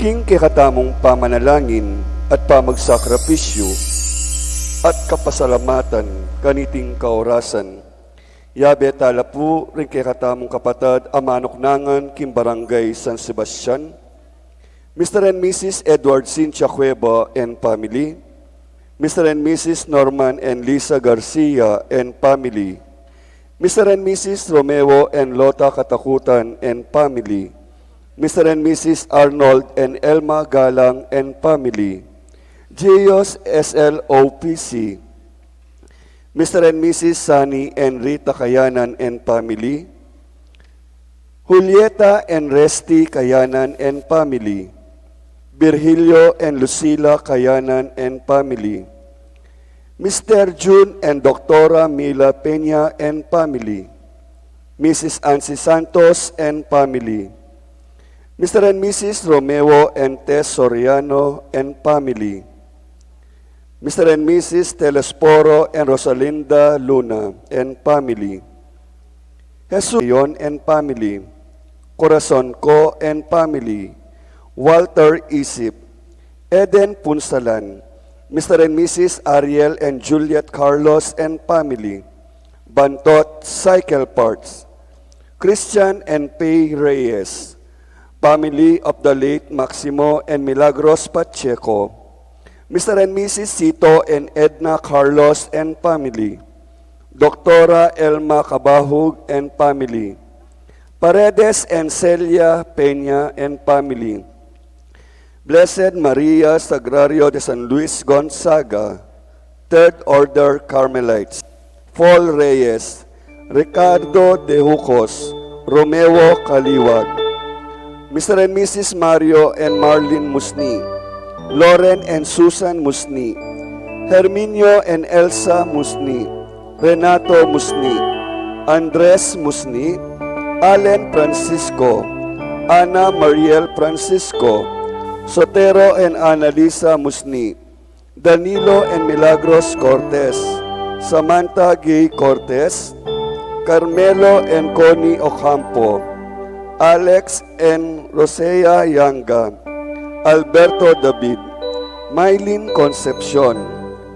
King kikatamong pamanalangin at pamagsakripisyo at kapasalamatan kaniting kaorasan. Yabe tala po rin kikatamong kapatad amanoknangan kim Barangay San Sebastian, Mr. and Mrs. Edward Cynthia Cueva and family, Mr. and Mrs. Norman and Lisa Garcia and family, Mr. and Mrs. Romeo and Lota Katakutan and family, Mr. and Mrs. Arnold and Elma Galang and family, Gios SLOPC, Mr. and Mrs. Sunny and Rita Kayanan and family, Julieta and Resty Kayanan and family, Virgilio and Lucila Kayanan and family, Mr. June and Dr. Mila Peña and family, Mrs. Ansi Santos and family, Mr. and Mrs. Romeo and Tess Soriano and family, Mr. and Mrs. Telesporo and Rosalinda Luna and family, Jesus and family, Corazon Co and family, Walter Isip, Eden Punsalan, Mr. and Mrs. Ariel and Juliet Carlos and family, Bantot Cycle Parts, Christian and Pay Reyes, family of the late Maximo and Milagros Pacheco, Mr. and Mrs. Cito and Edna Carlos and family, Dr. Elma Cabahug and family, Paredes and Celia Peña and family, Blessed Maria Sagrario de San Luis Gonzaga, Third Order Carmelites, Paul Reyes, Ricardo De Jucos, Romeo Caliwag, Mr. and Mrs. Mario and Marlene Musni, Lauren and Susan Musni, Herminio and Elsa Musni, Renato Musni, Andres Musni, Allen Francisco, Ana Mariel Francisco, Sotero and Annalisa Musni, Danilo and Milagros Cortez, Samantha Gay Cortez, Carmelo and Connie Ocampo, Alex and Rosea Yanga, Alberto David, Mylene Concepcion,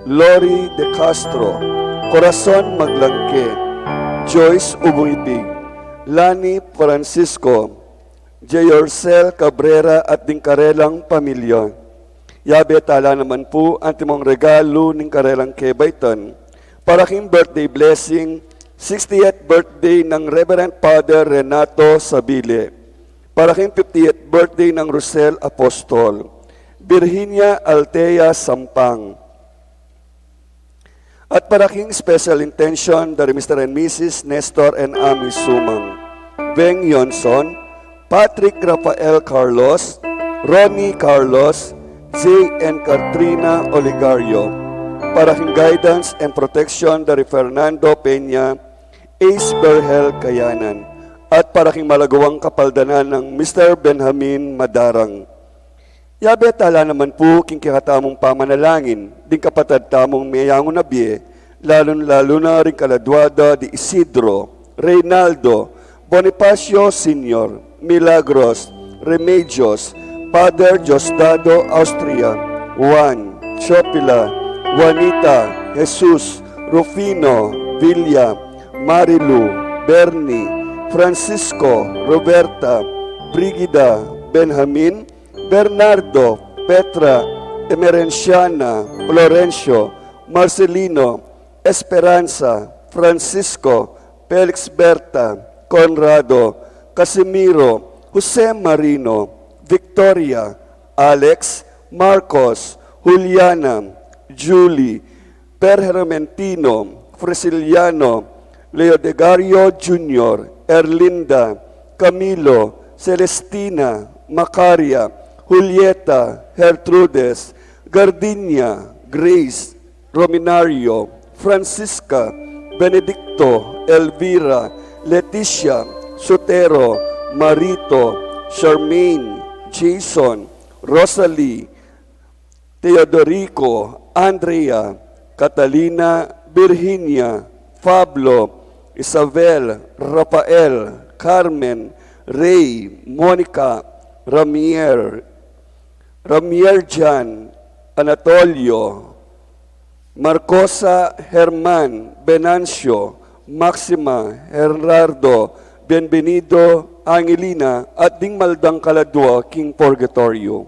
Lori De Castro, Corazon Maglangke, Joyce Ubuibig, Lani Francisco, Jeyorcel Cabrera at ding karelang pamilya. Yabe tala naman po ang timong regalo ng karelang kebaitan para king birthday blessing 60th birthday ng Reverend Father Renato Sabile, para king 50th birthday ng Rosel Apostol, Virginia Altea Sampang, at para king special intention dari Mr. and Mrs. Nestor and Ami Sumang, Beng Yonson, Patrick Rafael Carlos, Ronnie Carlos, Jay and Katrina Oligario, para king guidance and protection dari Fernando Peña, Ace Berhel Kayanan, at para king malagawang kapaldanan ng Mr. Benjamin Madarang. Yabe tala naman po king kikatamong pamanalangin, ding kapatad tamong mayangon na biye, lalo na rin kaladwada di Isidro, Reynaldo, Bonifacio Sr., Milagros, Remedios, Father Diosdado Austria, Juan, Chopila, Juanita, Jesus, Rufino, Villa, Marilu, Bernie, Francisco, Roberta, Brigida, Benjamin, Bernardo, Petra, Emerenciana, Florencio, Marcelino, Esperanza, Francisco, Felix Berta, Conrado, Casimiro, Jose Marino, Victoria, Alex, Marcos, Juliana, Julie, Per Hermentino, Fresiliano, Leodegario Jr., Erlinda, Camilo, Celestina, Macaria, Julieta, Gertrudes, Gardinia, Grace, Rominario, Francisca, Benedicto, Elvira, Leticia, Sotero, Marito, Charmaine, Jason, Rosalie, Teodorico, Andrea, Catalina, Virginia, Pablo, Isabel, Rafael, Carmen, Ray, Monica, Ramier, Ramier Jan Anatolio, Marcosa Herman Venancio, Maxima Gerardo Bienvenido Angelina at Ding Maldang Kaladwa King Purgatorio.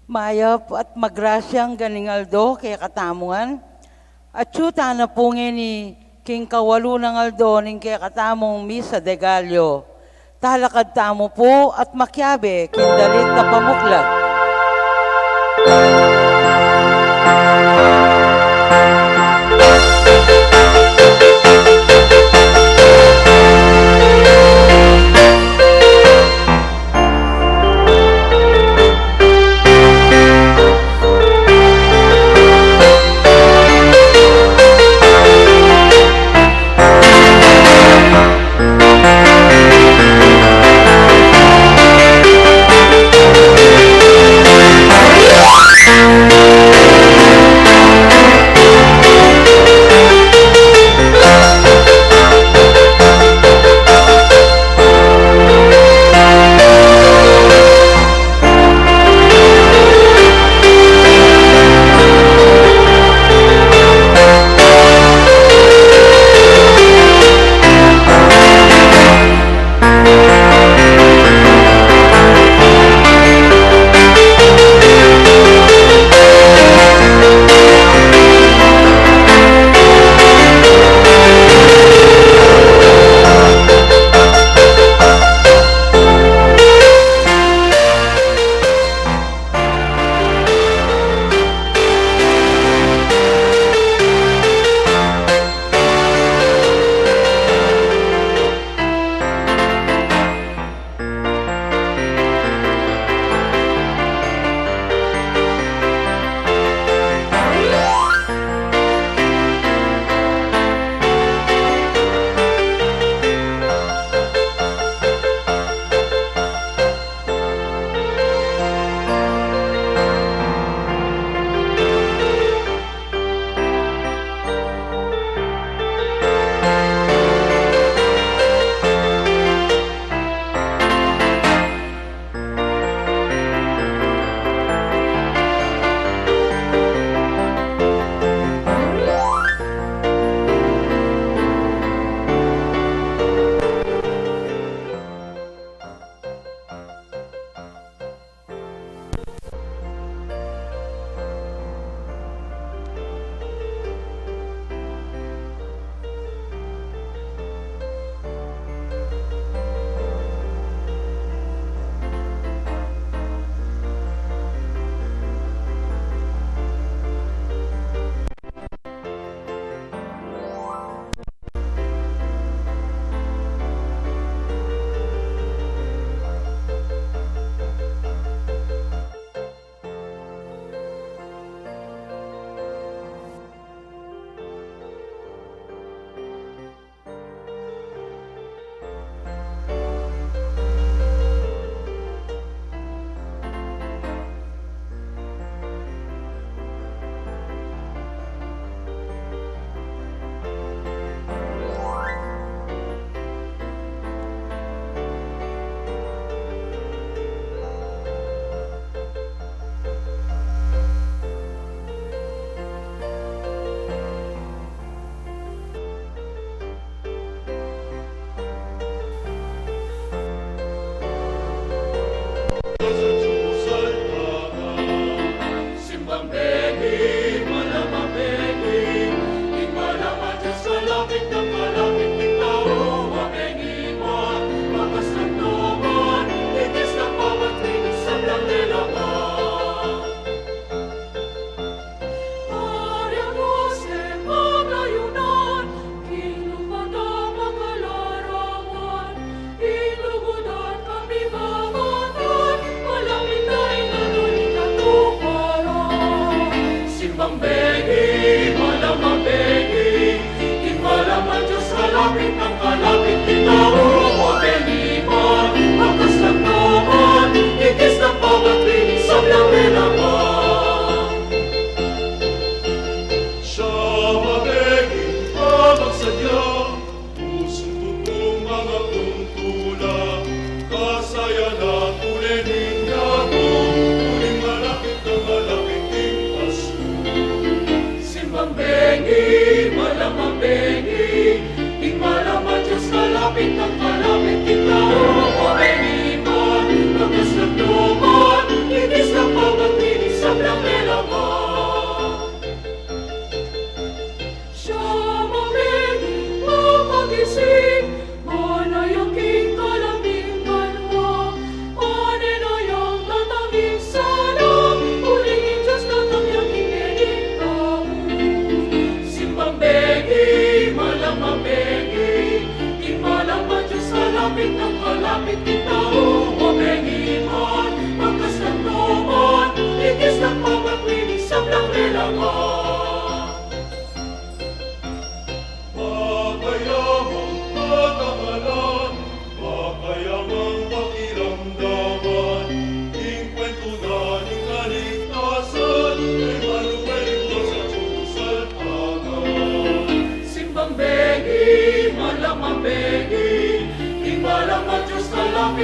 Mayap at magrasyang ganingaldo kay katamungan. At syuta na pungin ni King Kawalu ng Aldo ning kay katamong Misa de Gallo. Talakad tamo po at makyabe kindalit na pamuklat.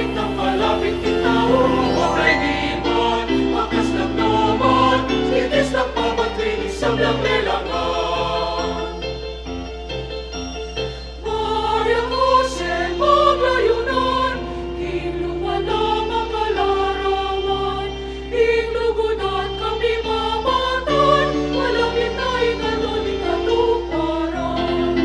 kalapit ng kalapit kita, umabay iman, wakas ng naman, itis ng pamatrin, isang lang lelangan. Maria Jose, maglayunan, kinlumalang ang kalarawan, inglugunan kami mamatan, walang itayin na doon ikatuparan.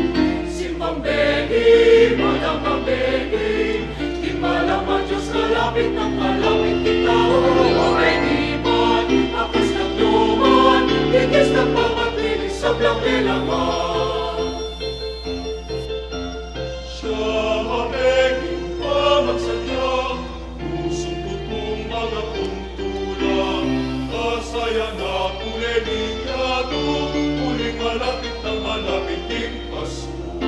Simbang begi, malamang begi, di malaman Diyos kalapit ng kalapit kita, umabay iman, akas ng luman, ikis ng pamatrin, isang lang lelangan. Siya mabeging pamagsadya, pusong tutong mga tuntulang, kasaya na kuleninyado, uling malapit ng malapit din Pasko.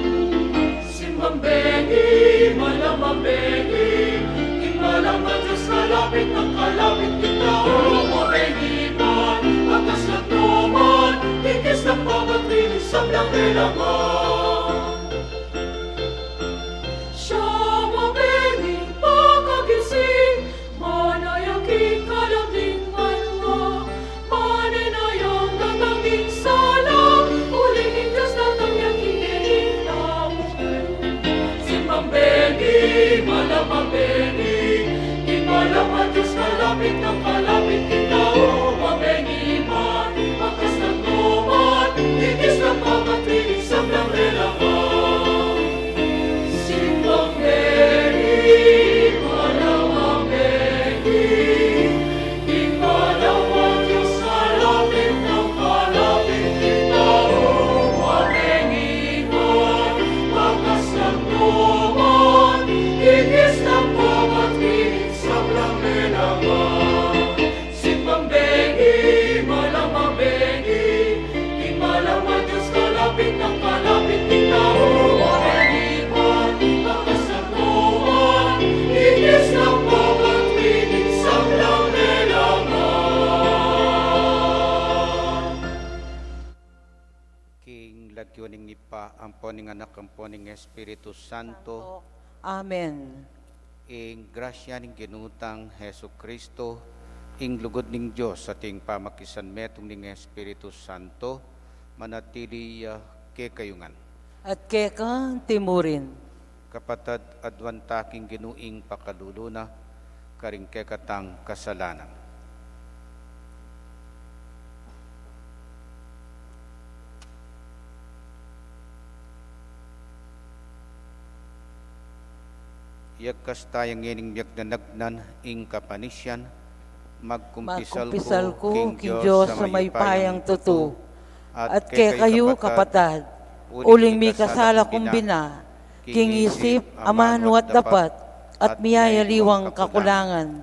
Simbang begi, malamang begi, imalaman Diyos kalapit ng kalapit kita, umabay iman, akas ng luman, ikis ng pamatrin, isang lang lelangan. Siya mabeging pagkagising, manayaking kalabing manwa, maninayang tatanging sala, uling Diyos tatangyak hiniling tao. Simbang begi, malamang begi, imalaman Diyos kalapit ng kalapit kita, umabay iman, akas ng luman, ikis ng pamatrin, isang lang lelangan. Simbang begi, malamang begi, imalaman Diyos kalapit ng kalapit kita, umabay iman, akas ng luman, ikis ng pamatrin, isang lang lelangan. Simbang begi, malamang begi, imalaman Diyos kalapit ng kalapit kita, umabay iman, akas ng luman, ikis ng pamatrin, isang lang lelangan. King lagyoning ni pa ang poning anak ang poning Espiritu Santo, Amen. ing grasya ning ginutang Hesu Kristo, ing lugod ning Dios sa ting pamakisan metong ning Espiritu Santo, manatili ke kayungan. At keka timurin. Kapatad adwan taking ginuing pakaluluna, karing kekatang kasalanan. Iagkas tayang ngining biyak na nagnan ing kapanisyan, magkumpisal Magkumpisal ko, King Diyos sa may payang tutu. At kay kayo kapatad, uling mi kasala kumbina, king isip, amano at dapat, at miyayaliwang kakulangan.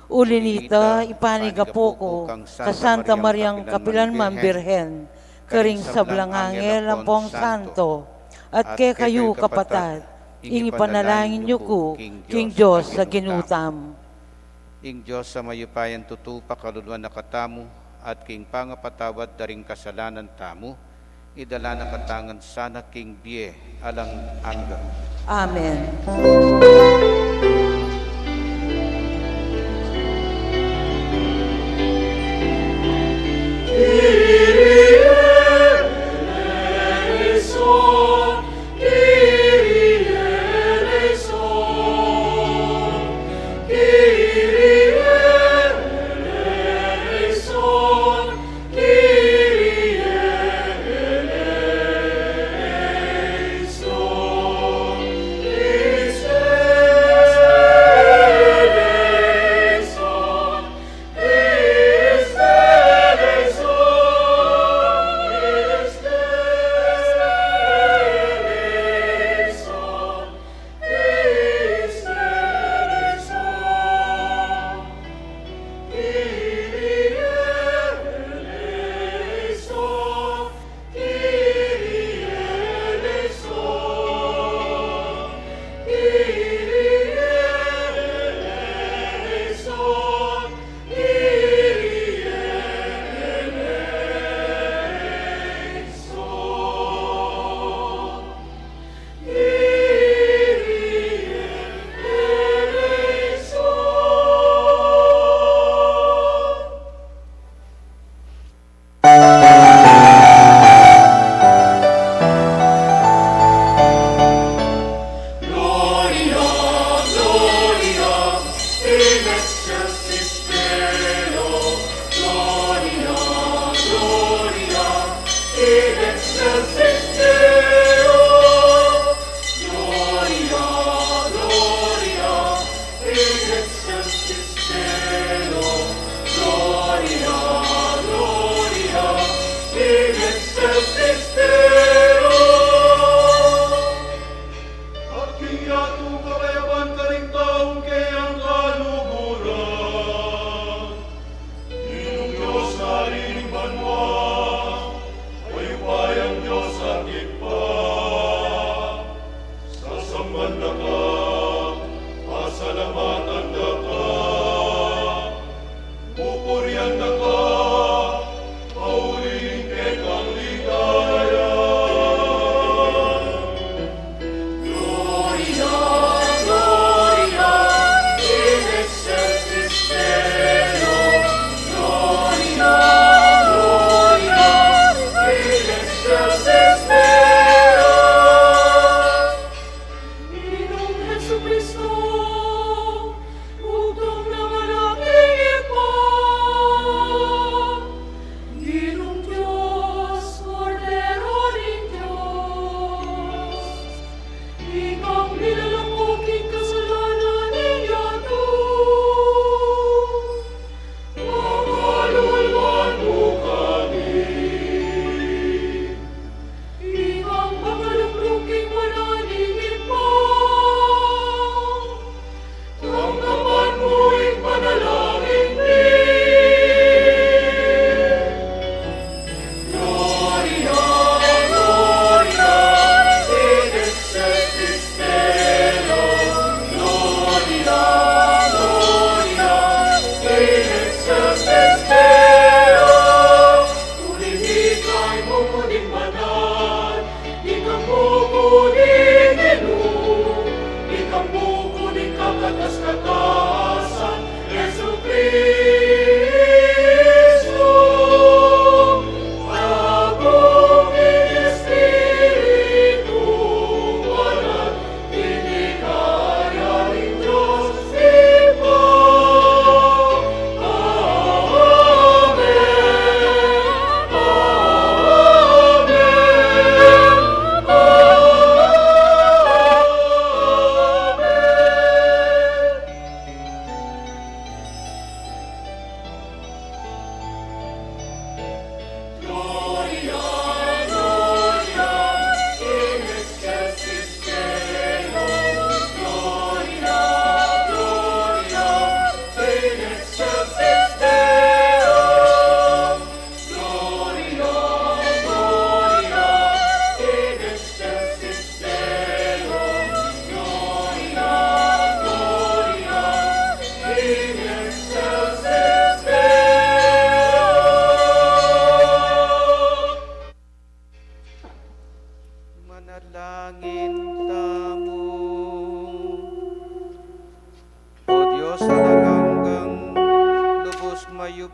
Uli nita, ipanigapo ko, ka Santa Mariang Kapilanman Birhen, karing sablang angel ang pong santo. At kay kayo kapatad, ing ipanalangin niyo ko, King Diyos sa ginutam. Ing Diyos sa mayupayan tutu pakaluluan na katamu, at king pangapatawad daring kasalanan tamu, idala na katangan sana king biye alang angga. Amen. Kyrie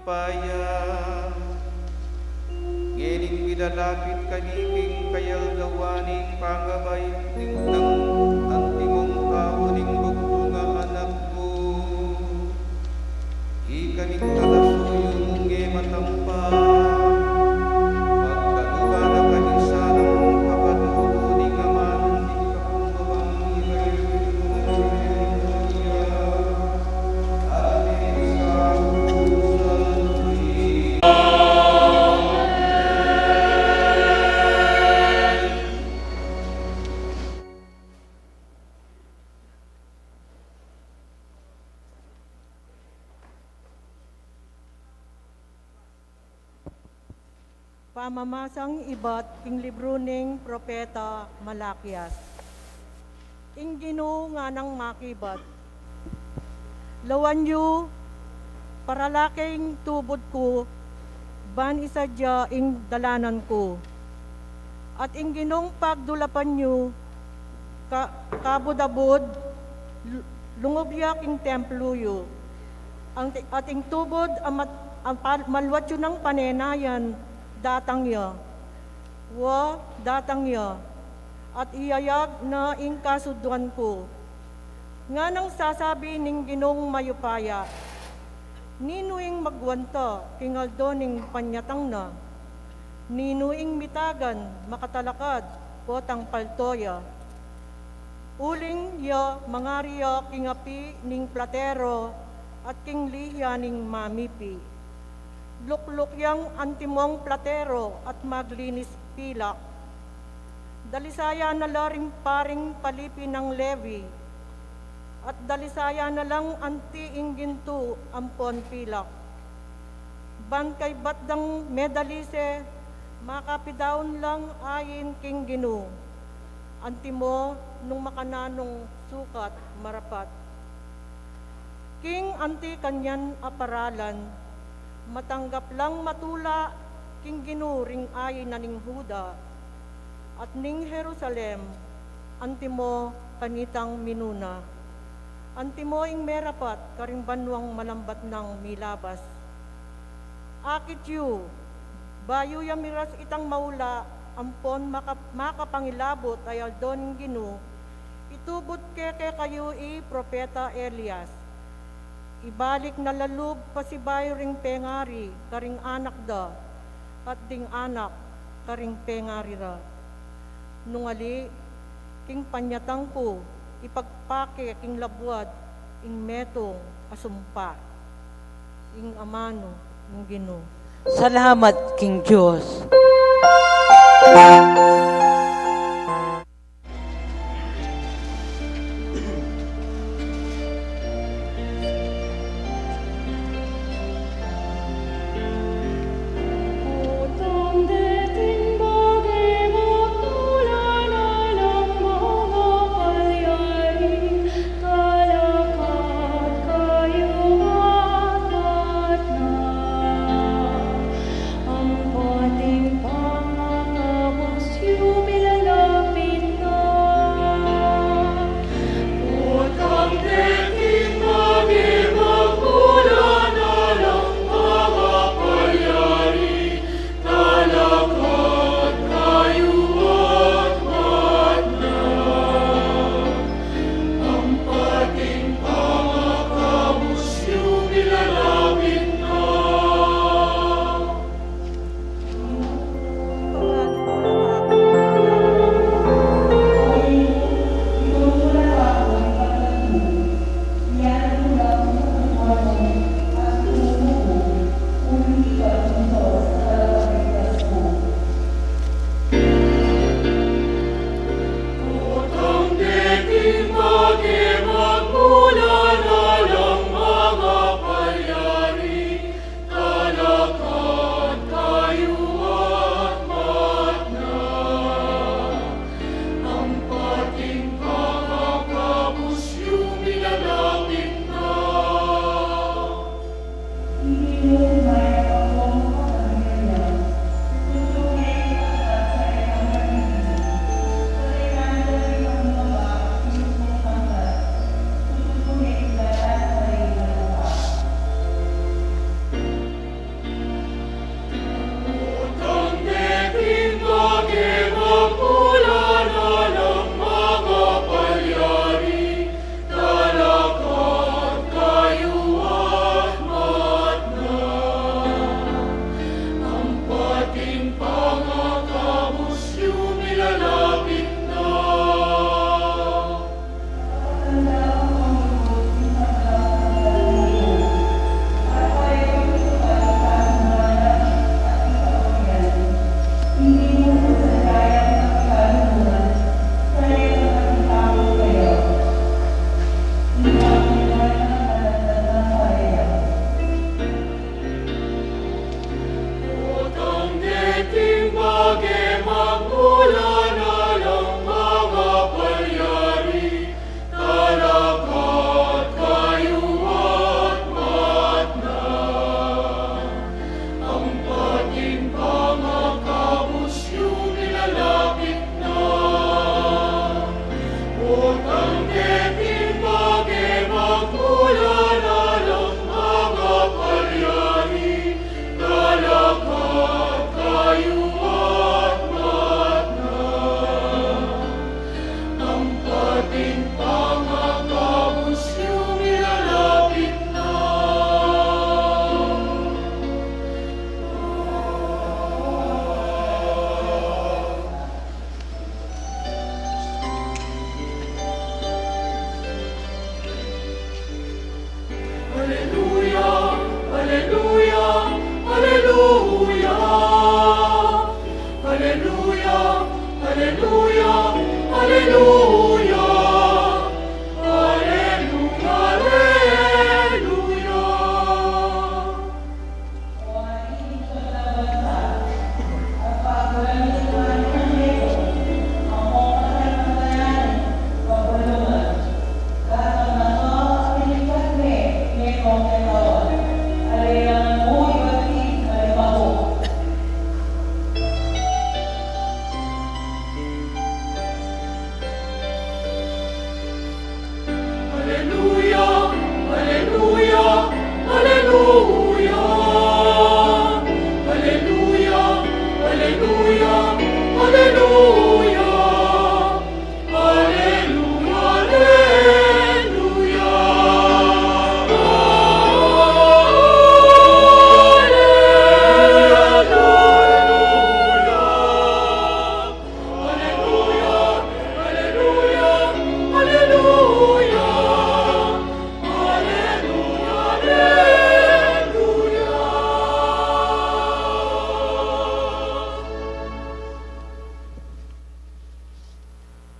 mayupaya. Ngening midalapit kaniging kayaldawaning pangabay tingtang antimong kawaning bugtunga anak mo. Ikaning talasuyong nge matampa. Pagkaluwa na kanisanang kapatuning aman di kapungabang ibay Pamamasang iba't ing libro ning propeta Malakias. Ing Ginoo nga nang makibat. Lawan yu paralaking tubod ko, ban isadya ing dalanan ko. At ing Ginong pagdulapan nyo, kabudabod, lungobyak ing templo yu. Ang ating tubod, malwat yu ng panenayan, datang ya, datang ya, at iyayag na ing kasuduan ko. Nga nang sasabi ning Ginong mayupaya, ninuing magwanta, kingaldo ning panyatang na, ninuing mitagan, makatalakad, potang paltoya. Uling ya, mangariya, kingapi ning platero, at king liya ning mamipi. Lukluk yang antimong platero at maglinis pilak. Dalisaya na laring paring palipi ng Levi, at dalisaya na lang anti ingginto ampon pilak. Ban kay batdang medalise, makapidaon lang ayin king Ginoo. Antimo nung makananong sukat marapat. King anti kanyan aparalan, matanggap lang matula king ginuring ay na ning Huda at ning Jerusalem, antimo kanitang minuna. Antimo ing merapat karing banwang malambat ng milabas. Akit yu, bayo yamiras itang maula, ampon makapangilabot ay aldon Ginu, itubot keke kayo propeta Elias. Ibalik na lalub pasibayo ring pengari, karing anak da, at ding anak, karing pengari ra. Nungali, king panyatang ko, ipagpake king labwad, ing metong asumpa, ing amano, ing Ginoo. Salamat, King Diyos. Ang pating pangangapos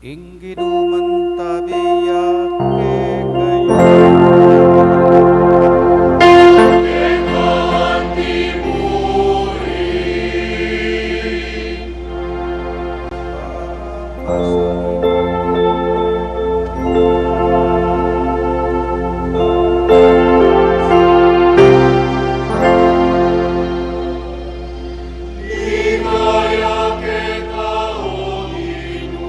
Ingginuman tabiya ke kayo. Ligaya ke kaoginu.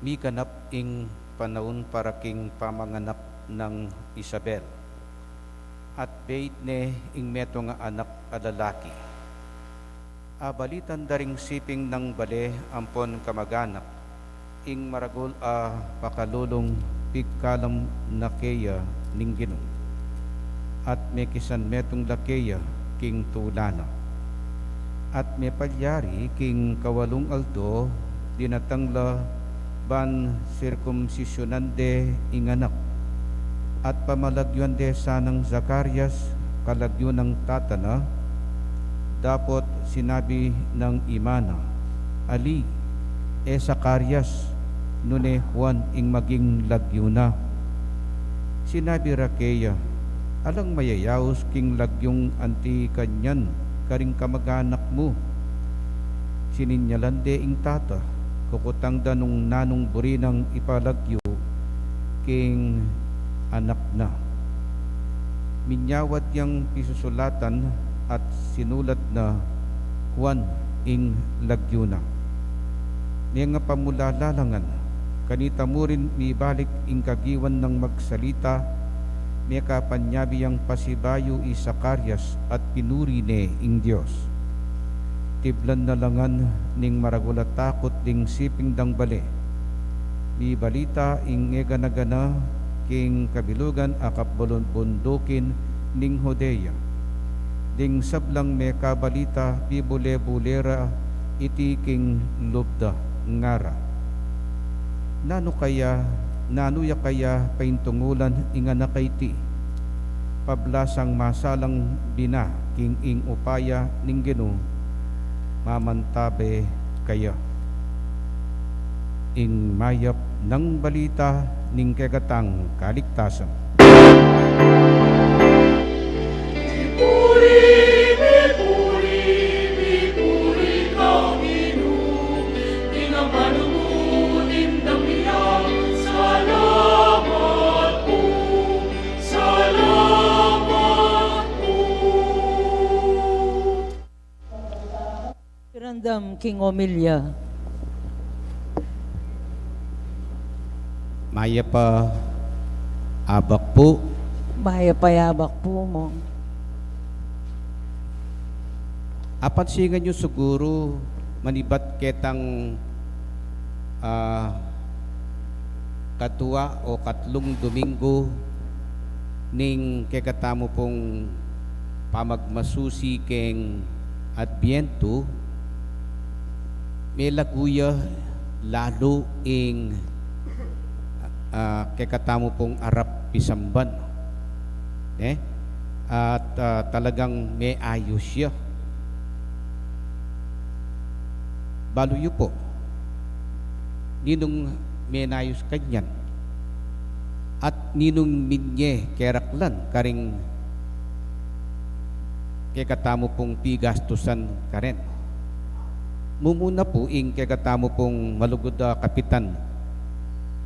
Mi ganap ing panahon para king pamanganap ng Isabel. At bait ne ing meto nga anak a lalaki. Balitan daring siping ng bale ampon kamaganak. Ing maragol a pakalulong pigkalam na keya ning Ginoo. At may kisan metong lakeya king tulana. At may palyari king kawalong aldo dinatangla ban sirkumsisyonande inganak at pamalagyuan de sanang Zacarias kalagyo ng tatana dapot sinabi ng imana ali Zacarias nune Juan ing maging lagyo na sinabi Rakeya alang mayayaos king lagyong anti kanyan karing kamag-anak mo sininyalande ing tata kukutang danong nanong burinang ipalagyo king anak na. Minyawat yang pisusulatan at sinulat na Juan ing lagyo na. Niya nga pamulalalangan, kanita mo rin mibalik ing kagiwan ng magsalita, may kapanyabi ang pasibayo i Zacarias at pinuri ne ing Diyos. Tiblan na langan ning maragula takot ding siping dang bali. Di balita ing eganagana king kabilugan akap bundukin ning Hodea. Ding sablang me kabalita bibule-bulera iti king lubda ngara. Nanuya kaya paintungulan inga nakaiti. Pablasang masalang bina king ing upaya ning Ginoo mamantabe kaya ing mayap ng balita ning kegatang kaligtasan. Mipuri, mipuri, mipuri kang Ginoo, tinamanungunin ng iyang salamat po, salamat po. Randam King Omilia. Maya pa abak po. Maya payabak po mo. Apat singa nyo siguro manibat ketang katua o katlong Domingo ning kekatamo pong pamagmasusi keng Adbiento may laguya lalo ing kekatamo pong arap pisamban at talagang may ayos siya. Baluyo po ninong menayos kanyan at ninong minye keraklan karing kekatamo pong pigastusan karen mumuna po ing kekatamo pong malugod kapitan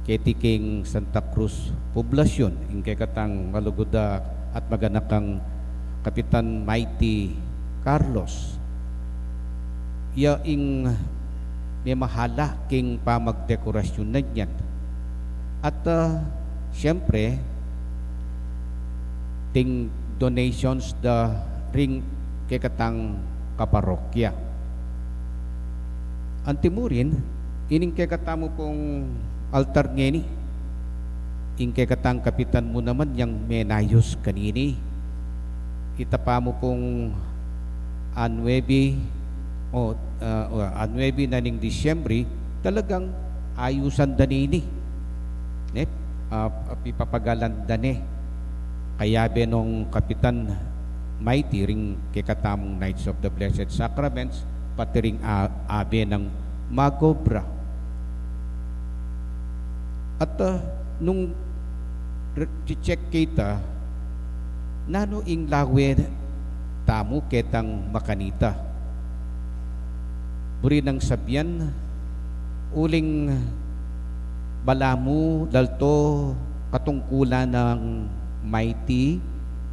ketiking Santa Cruz Poblasyon ing kekatang malugod at maganakang Kapitan Mighty Carlos ya ing may mahala king pamagdekorasyon na yan at siyempre ting donations da ring kekatang kaparokya antimurin ining kekatamo pong altar ngeni ing kekatang kapitan mo naman yang menayos kanini kita pa mo pong 9 na ning Disyembre, talagang ayusan danini. Ne? Pipapagalan dani. Kaya nung Kapitan Mighty ring kikatamong Knights of the Blessed Sacraments, pati ring abe ng Magobra. At nung check kita, nano ing lawe tamu ketang makanita. Buri ng sabyan, uling balamu dalto katungkulan ng Mighty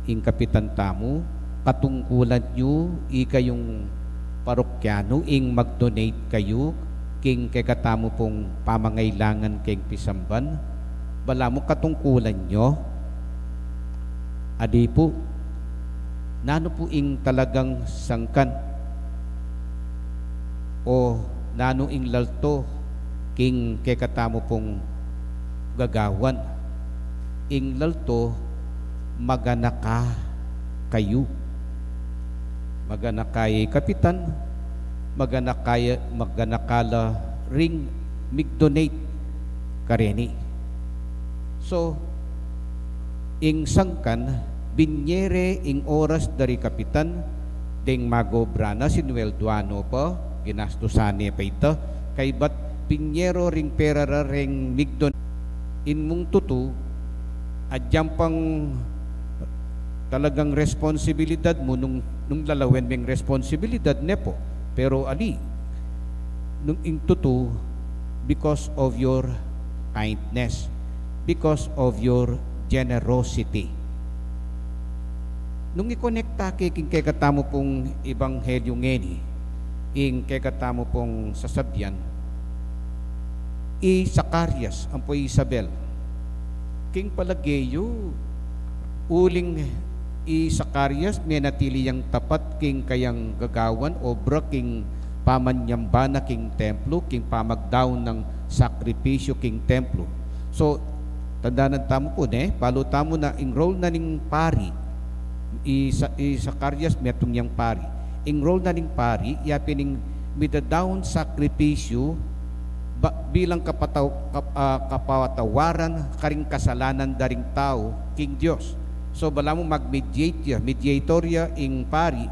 ing Kapitan Tamu, katungkulan nyo kayong parokyano ing mag-donate kayo king kekatamo pong pamangailangan king pisamban. Balamu katungkulan nyo, adi po, nano po ing talagang sangkan o nano ing lalto king kekatamo pong gagawan. Ing lalto maganaka kayo, maganakay kapitan, maganakala ring mig-donate kareni. So ing sangkan binyere ing oras dari kapitan ding Magobrana si Noel Duano pa ginastosane pa ito kay bat pinyero ring perara ring migdon in mong tutu adyang pang talagang responsibilidad mo nung lalawen ming responsibilidad nepo, pero ali nung ing tutu because of your kindness, because of your generosity. Nung i-connecta king katamo pong ebanghelyo ngeni, ing katamo pong sasabyan, Zacarias, ang po Isabel, king palageyo, uling Zacarias, may natili yang tapat king kayang gagawan, obra king pamanyambana king templo, king pamagdaon ng sakripisyo king templo. So, tandaan tamo po palo tamo na enroll na ning pari, Zacarias metong yang pari. Enroll na ning pari, yapining midadaon sakripisyo bilang kapatawaran karing kasalanan daring tao king Dios. So bala mo mediatorya ing pari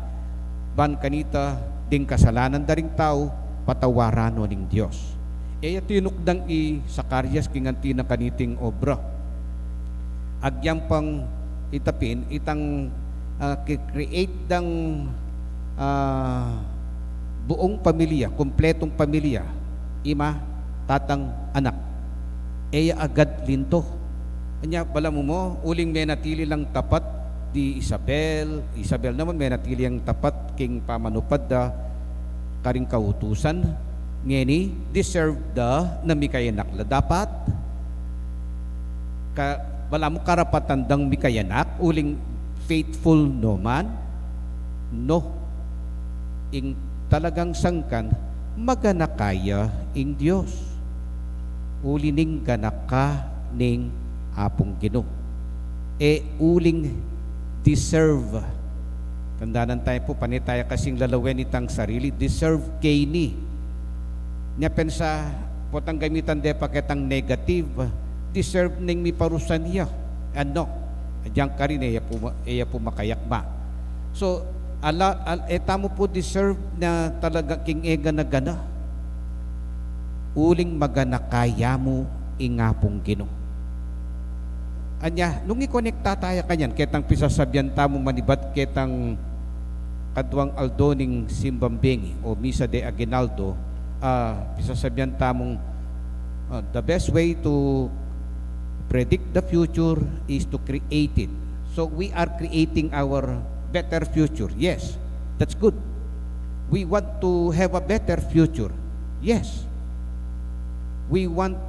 ban kanita ding kasalanan daring tao patawarano ning Dios. Tinukdang Zacarias king antina kaniting obra. Agyang pang itapin itang create dang buong pamilya, kompletong pamilya, ima, tatang, anak. Agad linto. Kanya bala mo, uling may natili lang tapat di Isabel naman may natili ang tapat king pamanupad da karing kautusan ngeni deserve da na mikayanak la dapat bala mo karapatan dang mikayanak uling faithful no man no ing talagang sangkan maganakaya ing Dios ulining ganaka ning apong Ginoo uling deserve. Tandaan tayo po, panitaya kasing lalawen itang sarili, deserve kay ni. Nya pensa, potang gamitan de paketang negative, deserve ning mi parusan niya. Ano? Diyan ka rin, iya po makayakba. So, tamo po deserve na talaga king ega na gana. Uling maganakaya mo ingapong Ginoo. Anya, nung i-connecta tayo kanyan, ketang pisasabyan tamo manibat ketang kadwang aldoning simbambengi o misa de aguinaldo, pisasabyan tamong the best way to predict the future is to create it. So we are creating our better future. Yes, that's good. We want to have a better future. Yes. We want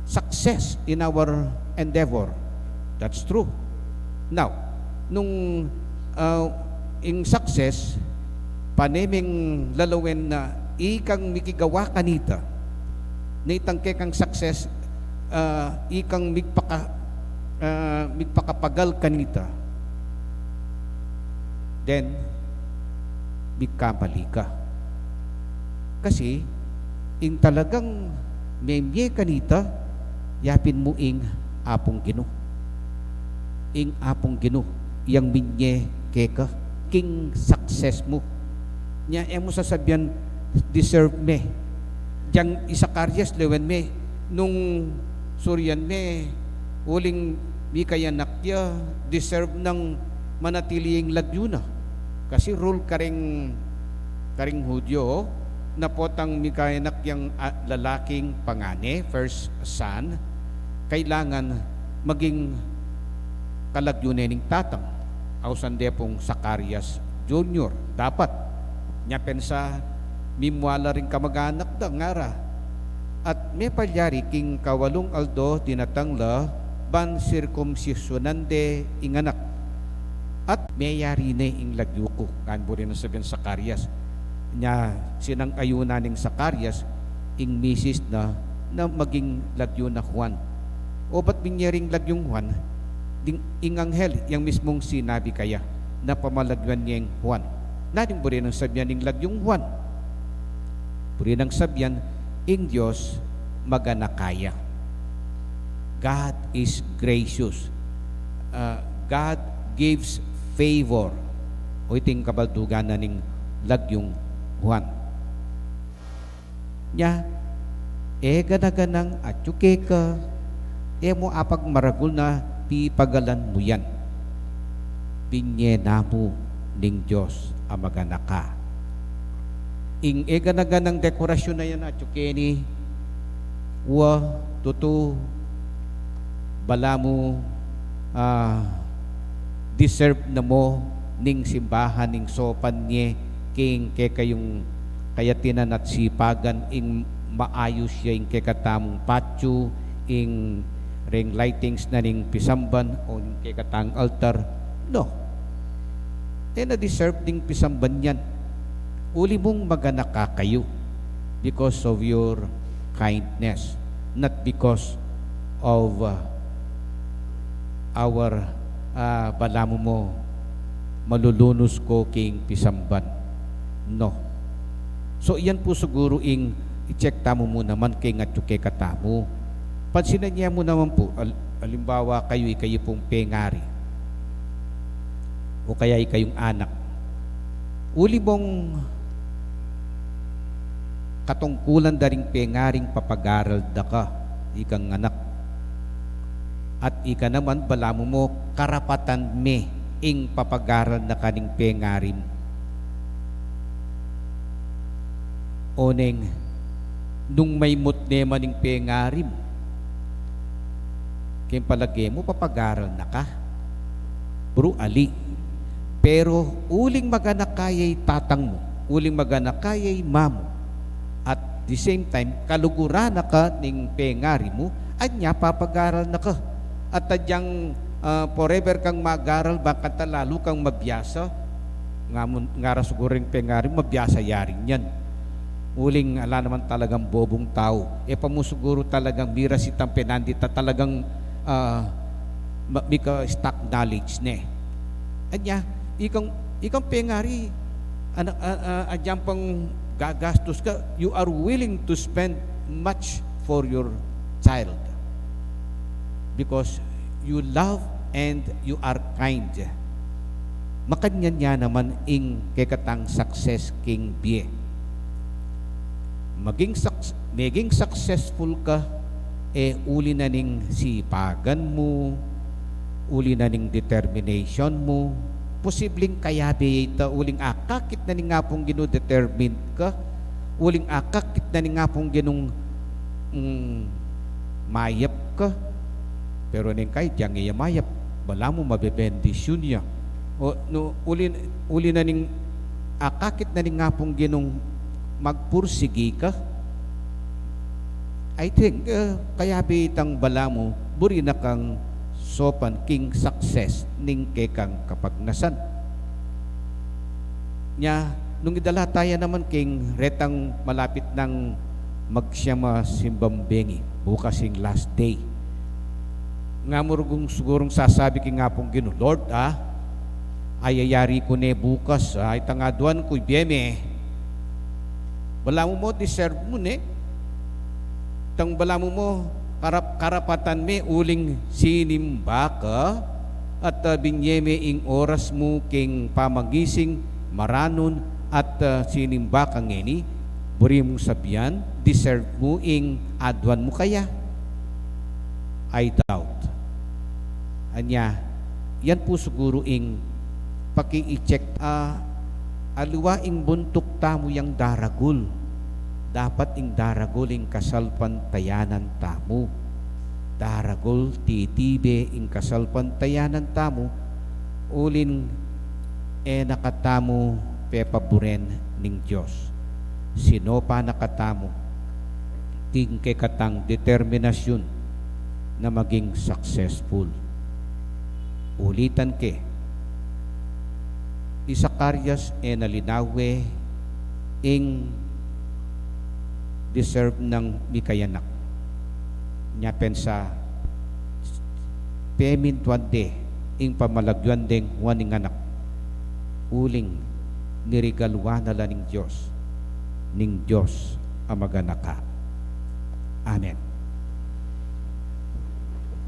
success in our endeavor. That's true. Now, nung in success, paneming lalawin na ikang mikigawa kanita, na itangke kang success, ikang migpakapagal kanita, then, mikamali ka. Kasi, ing talagang memye kanita, yapin mo ing apong Gino. Ing apong Gino, yang minye keka, king success mo. Nya, mo sasabihan, deserve me. Diyang Isacarias, lewen me, nung suryan me, uling mi kayanak ya, deserve ng manatiling lagyuna. Kasi rule karing Hudyo, na potang mi kayanak yung lalaking pangane, first son, kailangan maging kalagyunening tatang. Ausan pong Zacarias Jr. Dapat. Nya pensa, mimwala rin kamag-anak da ngara. At may palyari king kawalong aldo tinatangla ban circumcisionande inganak. At mayari na ing lagyuko. Kan po rin sabihin Zacarias. Nya sinang ayunan ng Zacarias ing misis na maging lagyo na Juan. O ba't binyaring lagyong Juan? Ding ing anghel, yang mismong sinabi kaya na pamalagyan niyang Juan. Natin po rin ang sabihan ng lagyong Juan. Po rin ang sabihan, ing Diyos maganakaya. God is gracious. God gives favor. O iting kabaldugan na ning lagyong Juan. Nya, ganaganang atyuke ka, mo apag maragul na pipagalan mo yan. Pinyena mo ning Diyos ang maganaka. Ing ganaganang dekorasyon na yan atyuke ni tutu bala mo deserve na mo ning simbahan ning sopan niye king kayong kayatinan at sipagan ing maayos siya ing kekatamong patyo ing ring lightings na ning pisamban o ing kekatang altar. No. Na-deserve ding pisamban yan. Uli mong maganaka kayo because of your kindness, not because of our balamo mo malulunos ko king pisamban. No. So iyan po siguro ing i-check tamo mo naman kay ngatyuke katamo. Pansinan niya mo naman po, alimbawa kayo pong pengari o kaya kayong anak. Uli mong katungkulan daring pengaring papagaral da ka, ikang anak. At ika naman balamo mo karapatan me ing papagaral na kaning pengarim. Oneng nung may mutnema ning pengarim, kaya palagi mo papagaral na ka. Bro, ali. Pero uling maganakayay tatang mo, uling maganakayay mamo, at the same time, kaluguran na ka ning pengari mo, at niya papagaral na ka. At tadyang forever kang mag-aral, baka lalo kang mabiyasa, nga rasuguring pengari, mabiyasa yaring yan. Uling ala naman talagang bobong tao. Pamusuguro talagang mira si tampenandita talagang bika stock knowledge ne. Anya, ikang pengari, adyang pang gagastos ka, you are willing to spend much for your child because you love and you are kind. Makanyan niya naman ing kekatang success king biye. Maging successful ka, uli na ning sipagan mo, uli na ning determination mo, posibleng kayabi ita, uling akakit na ning nga pong determined ka, uling akakit na ning nga pong mayap ka, pero ning kay diyang iya mayap, bala mo mabibendisyon niya. O no, uli na ning akakit na ning nga pong magpursigi ka. I think kaya bitang bala mo buri na kang sopan king success ning kekang kapagnasan nya nung idala tayo naman king retang malapit ng magsyama simbambengi bukas ing last day nga murugong sigurong sasabi king nga pong Lord ayayari ko ne bukas, ay tangaduan ko biyeme. Bala mo deserve mo ne. Tang bala mo karapatan me uling sinimba ka at binyeme ing oras mo king pamagising maranon at sinimba ka ngeni buri mong sabihan deserve mo ing adwan mo kaya. I doubt. Anya, yan po siguro ing paki-i-check aluwa ing buntok tamo yang daragul. Dapat ing daragul ing kasalpantayanan tamo. Daragul titibe ing kasalpantayanan tamo ulin nakatamo pepaburen ning Diyos. Sino pa nakatamo king katang determinasyon na maging successful. Ulitan ke Isakarias nalinawe ing deserve ng mikayanak nya pensa pemin tuande ing pamalagyan deng waning anak uling nirigalwa na la ning Diyos amaganaka. Amen.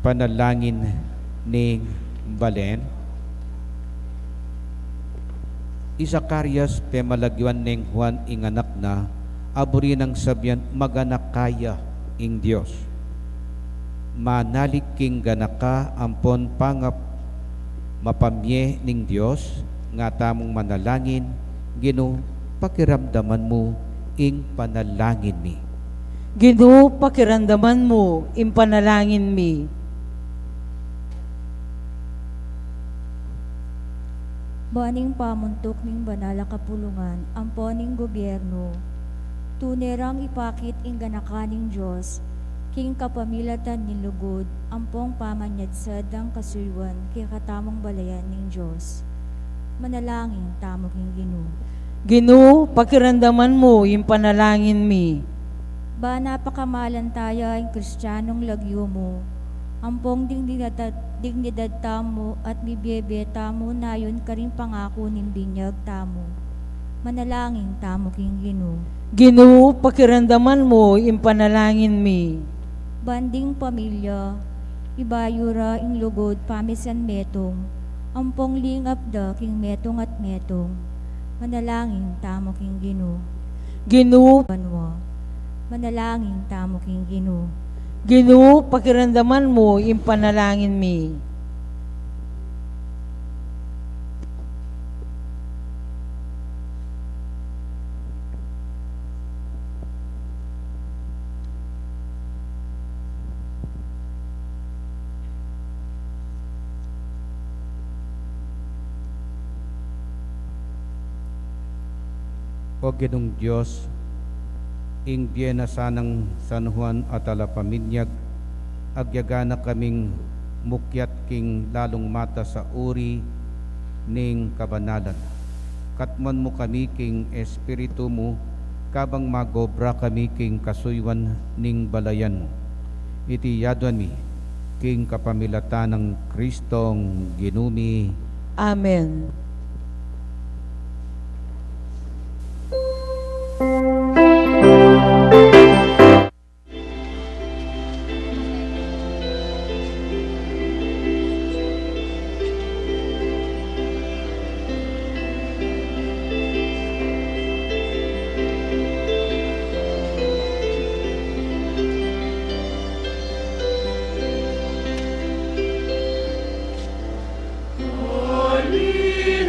Panalangin ning Balen Isakarias pemalagyan ning Juan ing anak na aburi ng sabyan maganak kaya ing Diyos. Manalik king ganaka ampon pangap mapamye ning Diyos nga tamong manalangin Ginoo pakiramdaman mo ing panalangin mi. Ginoo, pakiramdaman mo, impanalangin mi. Baning pamuntok ning banala kapulungan, amponing gobyerno, tunerang ipakit ing ganakaning Diyos, king kapamilatan ni lugod, ampong pamanyadsad ang kasuywan, kay katamong balayan ning Diyos. Manalangin tamo king Ginoo. Ginoo, pakiramdaman mo, impanalangin mi. Ba napakamalan tayo ang kristyanong lagyo mo, ampong dignidad tamo at bibiyebe tamo nayon karing pangako ning binyag tamo. Manalangin tamo king Ginoo. Ginoo, pakiramdaman mo, impanalangin mi. Banding pamilya, ibayura ing lugod pamisan metong, ampong lingap da king metong at metong. Manalangin tamo king Ginoo. Ginoo, Banwa. Manalangin tamo king Ginoo. Ginoo, pakiramdaman mo, impanalangin mi. O Ginong Diyos, ing na sanang San Juan at alapaminyag, agyagana kaming mukyat king lalong mata sa uri ning kabanalan. Katman mo kami king espiritu mo, kabang magobra kami king kasuywan ning balayan mo. Iti yaduan mi, king kapamilatan ng Kristong Ginumi. Amen. Holy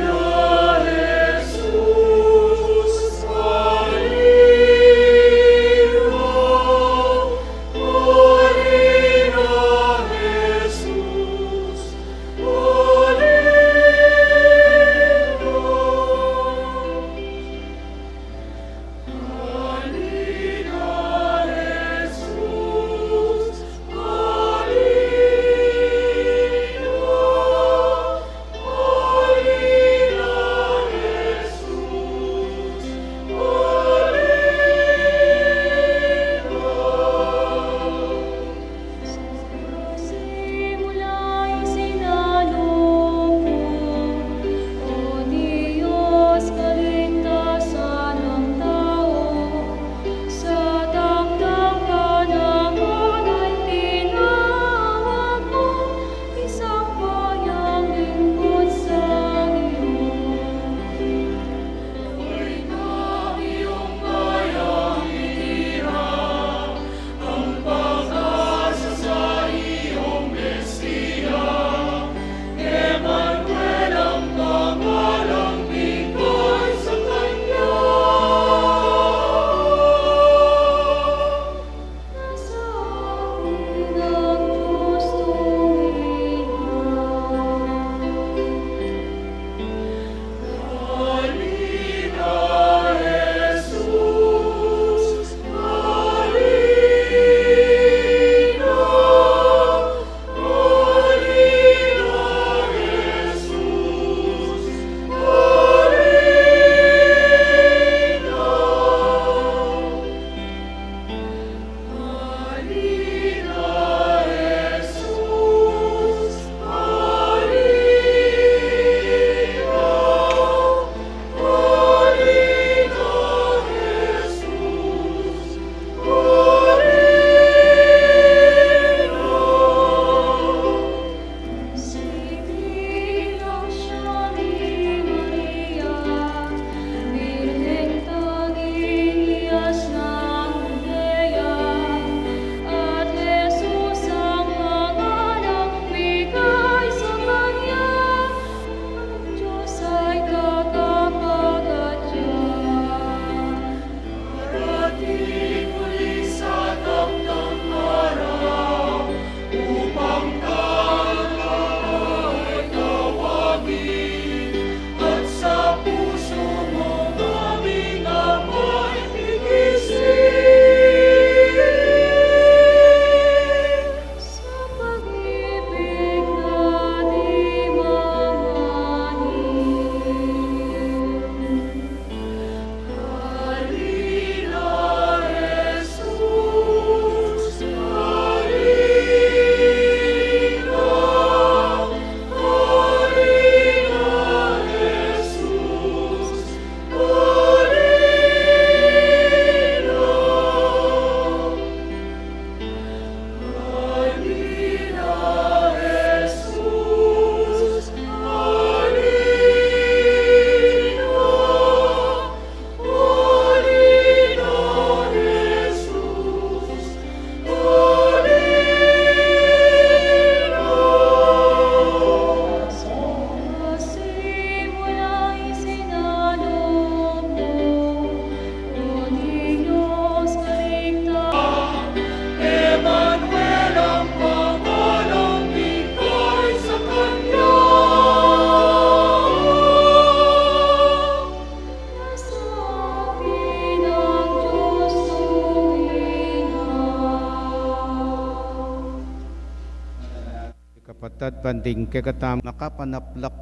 panding kekatam nakapanaplak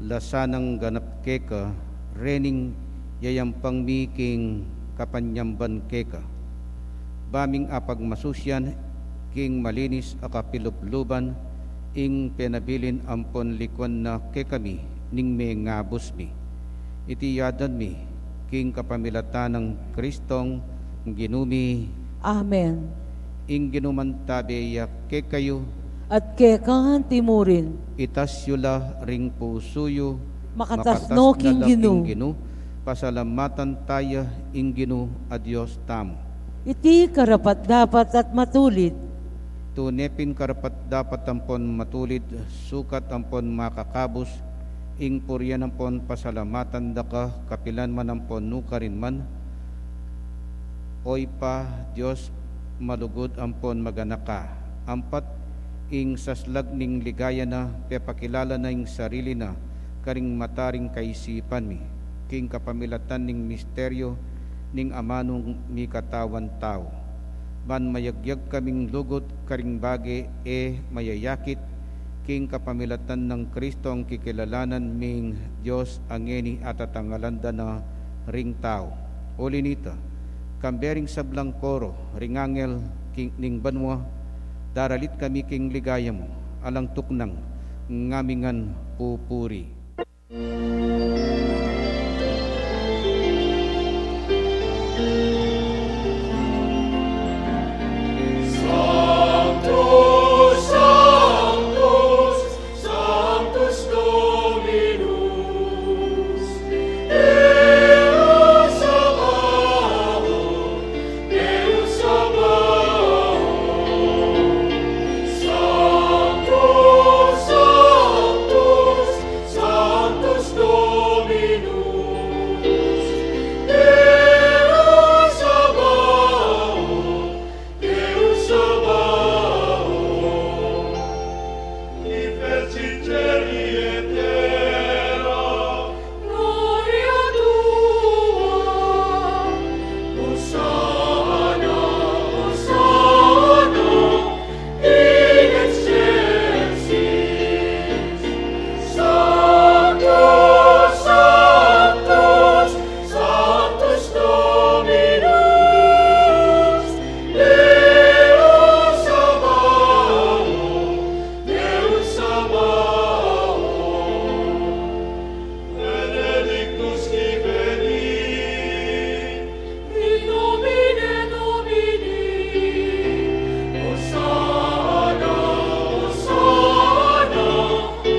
lasanang ganap keka rening yayampang miking kapanyamban keka baming apag masusyan king malinis akapilupluban ing penabilin ampon likwan na kekami ning may ngabos mi iti yadan mi king kapamilatan ng Kristong ginumi Amen. ing ginumantabe yak kekayo At kekahan timurin, itas yula ring pusuyo makatasno king ginu. ginu pasalamatan tayo ing ginu a Diyos tamo Iti karapat dapat at matulid. tunepin karapat dapat ampon matulid sukat ampon makakabos ing puryan ampon pasalamatan daka kapilan man ampon nukarin man oy pa Diyos malugod ampon maganaka ampat ing saslag ning ligaya na pepakilala na ing sarili na karing mataring kaisipan mi king kapamilatan ning misteryo ning amanong mi katawan tao man mayagyag kaming lugot karing bage mayayakit king kapamilatan ng Kristo ang kikilalanan ming Diyos angeni at atangalanda na ring tao ulinita kambering sablang koro ringangel king ning banwa daralit kami king ligaya mo alang tuknang ngamingan pupuri. Sanctus, Sanctus, Sanctus Dominus, Deus Sabaoth, Deus Sabaoth. Sanctus, Sanctus, Sanctus Dominus, Deus Sabaoth, Deus Sabaoth. Efeci cieli et terra, gloria tua. Hosanna, Hosanna, in excelsis. Sanctus, Sanctus, Sanctus Dominus, Deus Sabaoth, Deus Sabaoth. Benedictus qui venit, in nomine Domini. Hosanna, Hosanna,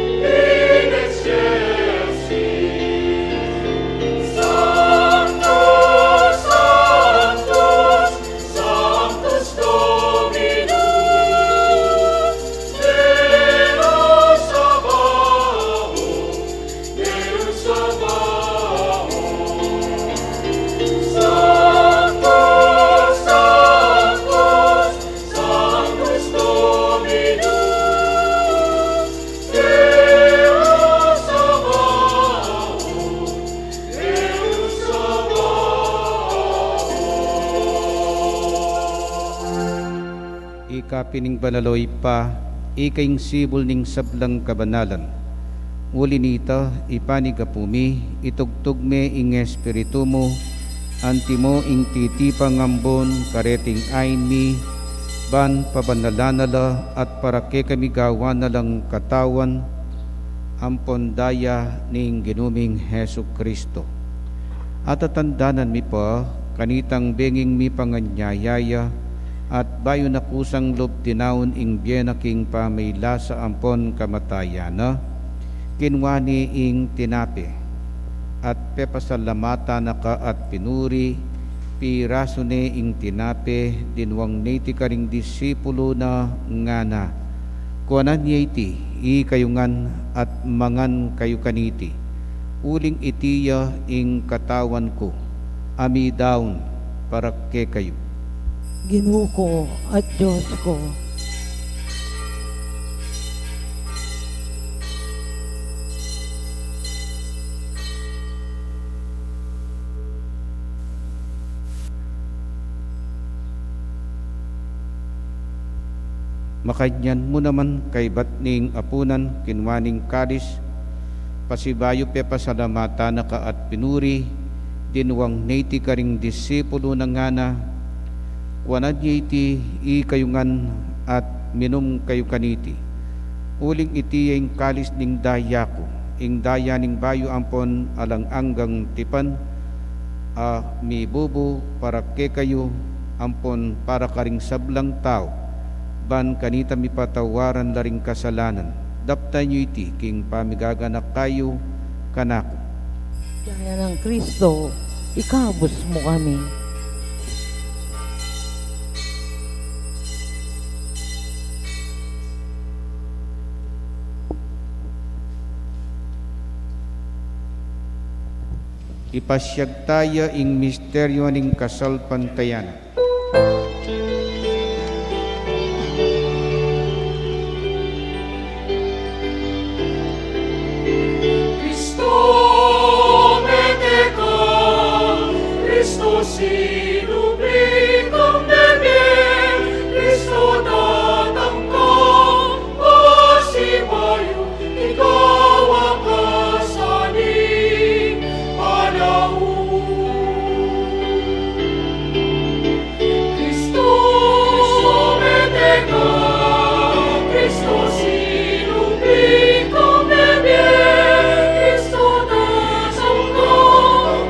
in excelsis. Sanctus, Sanctus, Sanctus Dominus, Deus Sabaoth, Deus Sabaoth. Sanctus, Sanctus, Sanctus Dominus, Deus Sabaoth, Deus Sabaoth. Ikapining balaloy pa ikaing sibol ning sablang kabanalan uli nita ipanigapumi itugtog me ing espiritu mo antimo ing titipang ambon kareting ain mi ban pabanalanala at parake kami gawa na lang katawan ampon daya ning ginuming Hesu Kristo at atandanan mi pa kanitang benging mi panganyayaya at bayo na kusang lob tinawon ing biyena king pamayla sa ampon kamatayana kinwani ing tinape at pepasalamata na ka at pinuri piraso ne ing tinape dinwang neti karing disipulo na ngana kuanan niya iti ikayungan at mangan kayo kaniti uling itiya ing katawan ko ami daon para ke kayo Ginoo ko at Diyos ko. Makanyan mo naman kay batning apunan, kinwaning kalis, pasibayo pe pasalamata na ka at pinuri, dinuwang naiti karing disipulo ng ngana, kuwanan iti ikayungan at minum kayo kaniti. Uling iti yung kalis ning daya ko, ing daya ning bayo ampon alang anggang tipan, mi bubu para ke kayo ampon para karing sablang tao, ban kanita mi patawaran laring kasalanan. Dapta nyo iti king pamigaganak kayo kanako. Daya ng Kristo, ikabos mo kami. Ipasyag tayo ing misteryo ning kasalpantayan. Cristo meteca, Cristo sinubli kang bebe, Cristo datang ka, pasibayo, ikaw ang kasaning panahon. Cristo meteca, Cristo sinubli kang bebe, Cristo datang ka,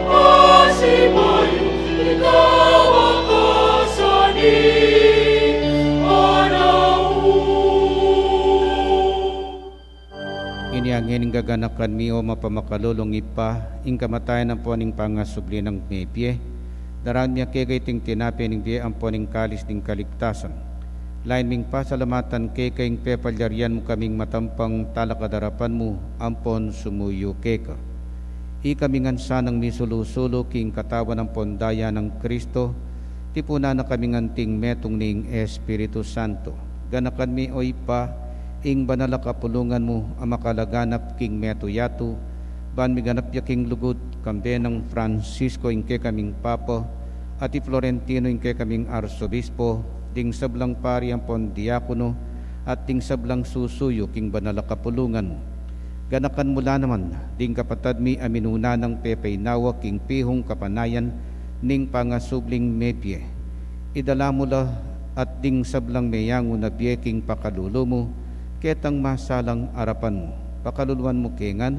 pasibayo, ikaw ang kasaning panahon. Iniangin ng gaganakan mi o mapamakalulong ipa, ing kamatayan ang poning pangasubli ng mepye, darang niya kekay ting tinapi ning biye ang poning kalis ning kaligtasan. Lain ming pasalamatan kekay ing pepalyarian mo kaming matampang talakadarapan mo, ampon sumuyo keka. Ikamingan sanang misulusulo king katawan ng pondaya ng Kristo, tipuna na kaming anting metong ning Espiritu Santo. Ganakan mi o ipa, ing banala kapulungan mo ang makalaganap king meto yato, ban miganap ya king lugod kambe ng Francisco ing ke kaming Papa, at i Florentino ing ke kaming Arsobispo, ding sablang pari ang pon diakono, at ding sablang susuyo king banala kapulungan mo. Ganakan mula naman, ding kapatad mi aminuna ng pepay nawa king pihong kapanayan, ning pangasubling mepye. Idala mula at ding sablang meyango na biye king pakalulo mo, ketang masalang arapan mo. Pakaluluan mo kengan,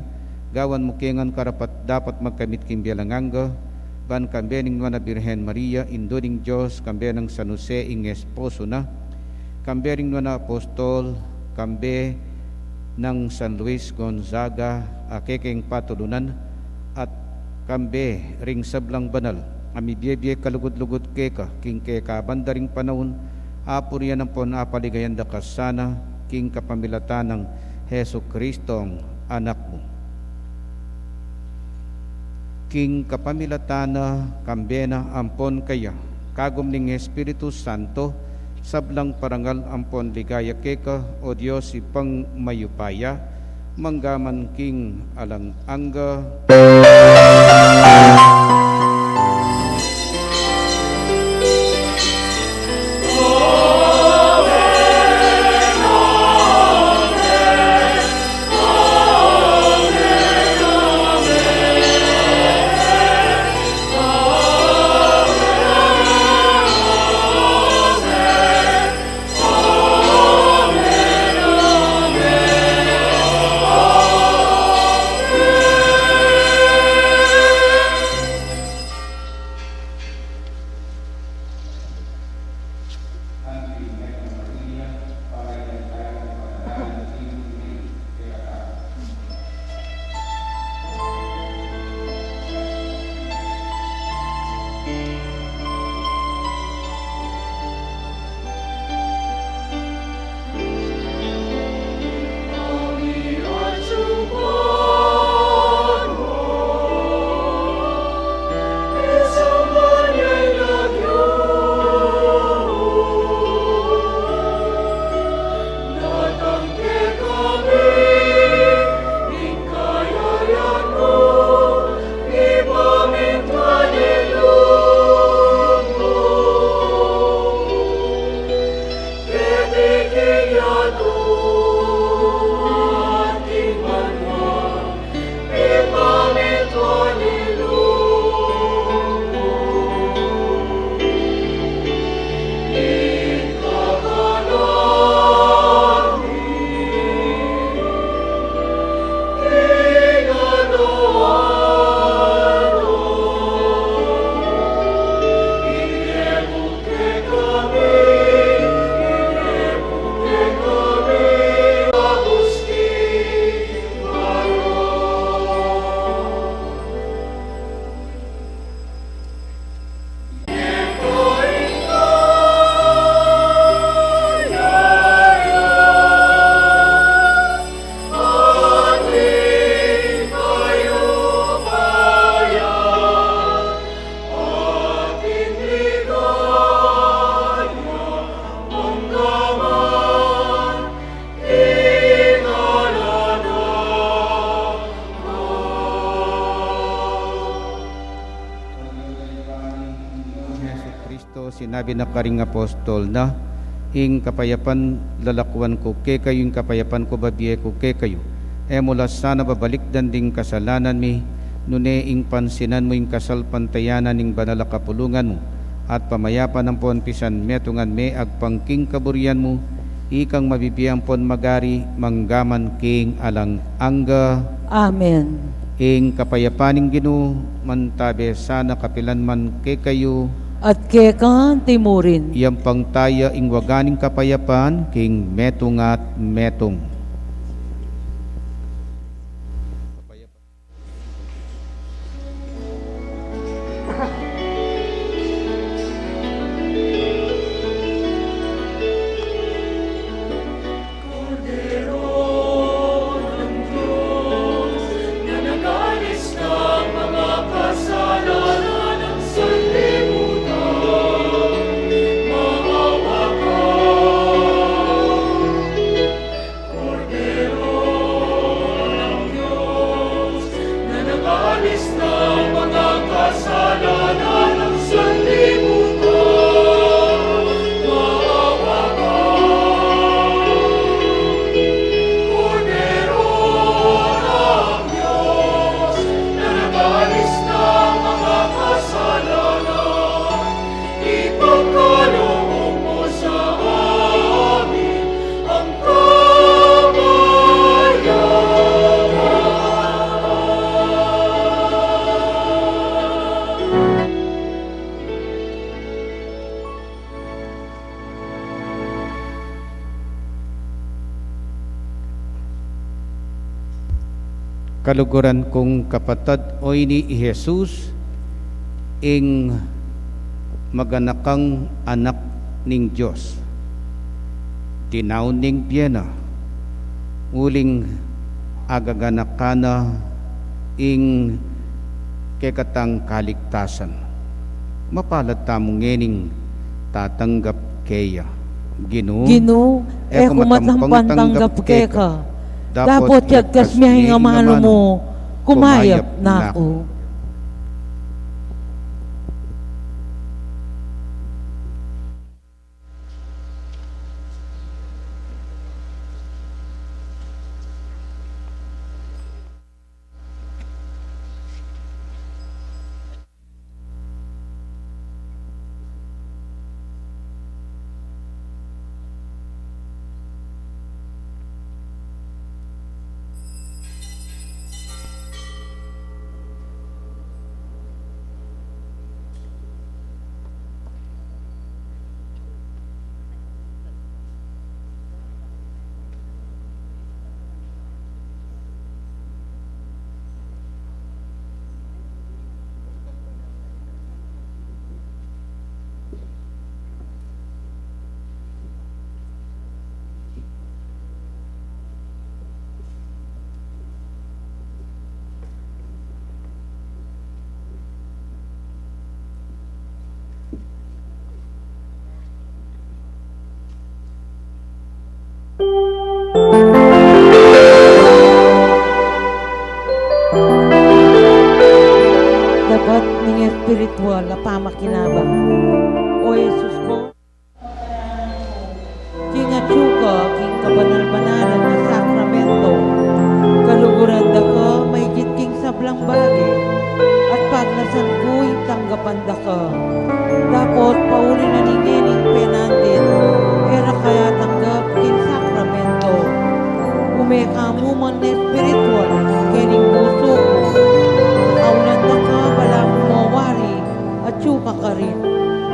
gawan mo kengan karapat dapat magkamit king bialanganga, ban kambe ning na Birhen Maria, indo ning Diyos, kambe ng San Jose ing esposo na, kambe ring na apostol, kambe ng San Luis Gonzaga, akekeng patulunan, at kambe ring sablang banal, amibiyebye kalugod-lugod keka, king keka bandaring panahon, apurian ng pon apaligayan da kasana, king kapamilatan ng Heso Kristong anak mo. King kapamilatana kambena ampon kaya, kagom ning Espiritu Santo, sablang parangal ampon ligaya keka, o Diyos ipang mayupaya, manggaman king alang angga. sinabi na karing apostol na ing kapayapan lalakwan ko ke kayo, ing kapayapan ko babiye ko ke kayo. Mula sana babalik ding kasalanan mi, nune ing pansinan mo ing kasal pantayanan ing banal kapulungan mo, at pamayapan ng ponpisan metungan me agpangking kaburian mo, ikang mabibiyang pon magari manggaman king alang angga. Amen. Ing kapayapaning Ginoo mantabe sana kapilan man ke kayo, At kekan timurin. iyang pangtaya ing waganing kapayapan king metong at metong. Na nagalis ng mga kasalanan ng sanlibutan, maawa ka. Kordero ng Diyos, na nagalis ng mga kasalanan ng sanlibutan, maawa ka. Kordero ng Diyos, na nagalis ng mga kasalanan, ipagkaloob mo sa amin ang kapayapaan. Kaluguran kong kapatid oy ni Jesus, ing maganakang anak ning Diyos, dinaw ning biyena, uling agaganakana ing kekatang kaligtasan. Mapalad tamong ngening tatanggap keya. Ginoo, Ginoo, kumatampang tanggap keka. Dapat yagkas miyahin nga mahalo mo, kumayap na ako. Dapat ning espiritual na pamakinabang. O Jesus ko, king atsuka, king kabanal-banalan na sakramento, kaluguran da ka, may king sablang bagay, at pagnasan ko'y tanggapan da ka. Dapat pauli na ningining penandit, era kaya tanggap king sakramento. Umeka mo man na espiritual, kining puso ko, kaulan da ka, bala mo mawari, at tsuka ka rin.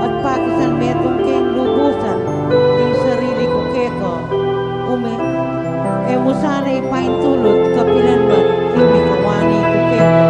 At pakisan metong keng lubusan, yung sarili ko keka, mo sana ipaintulot kapilan man, hindi kawani ko keka.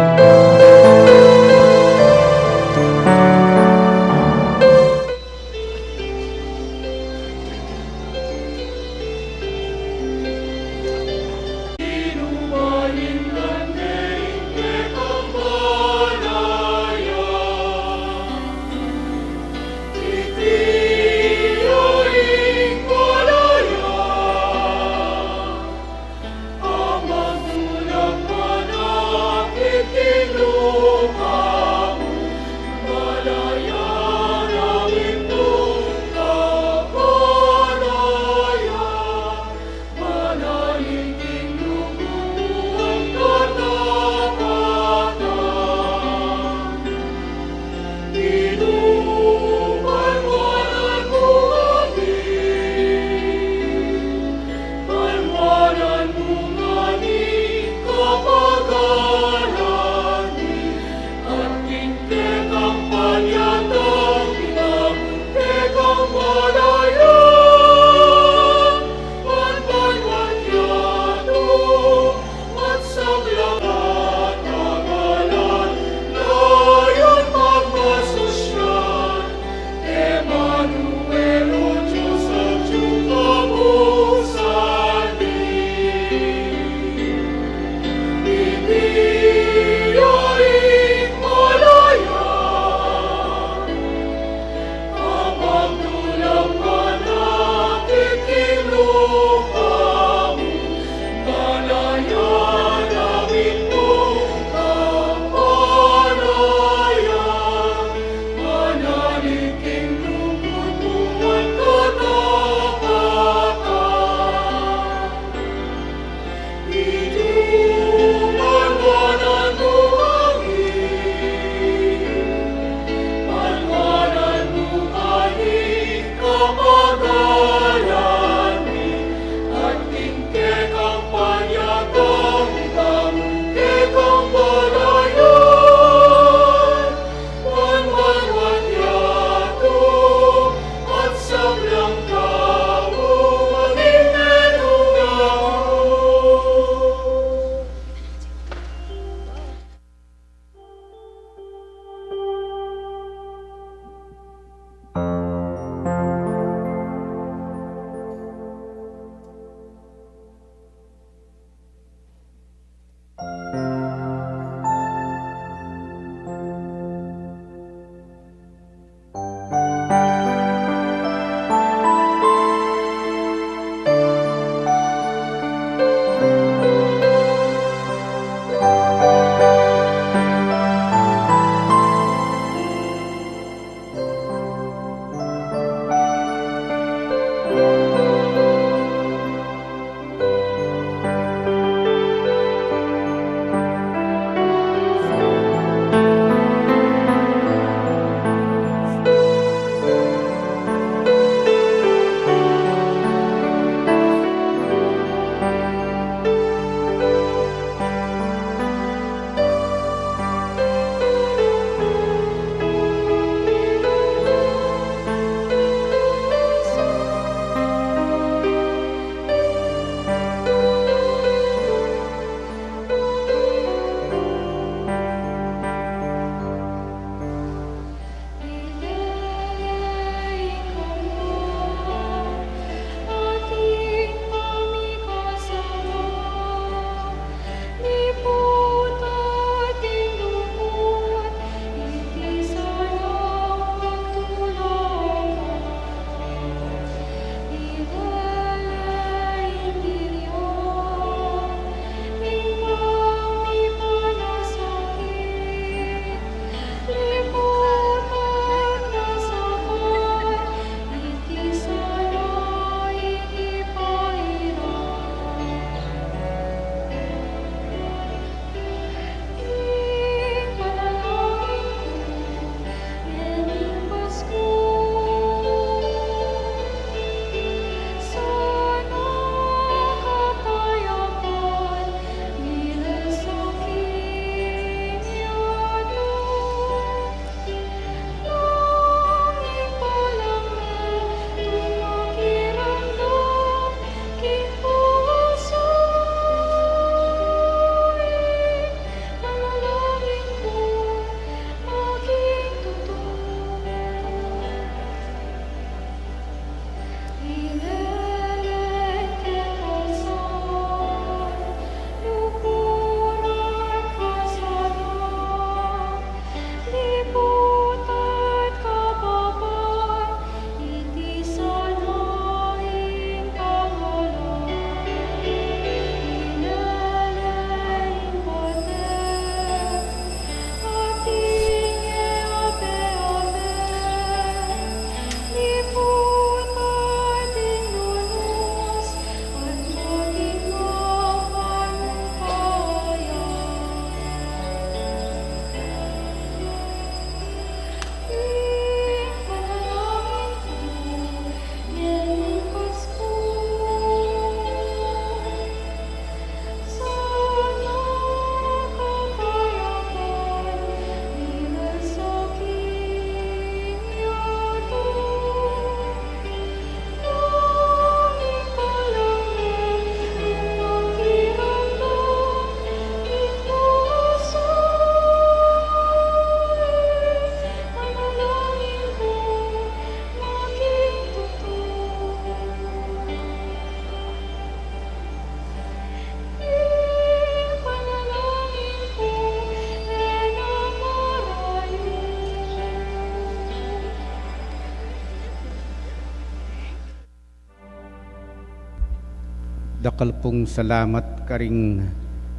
Dakal pong salamat karing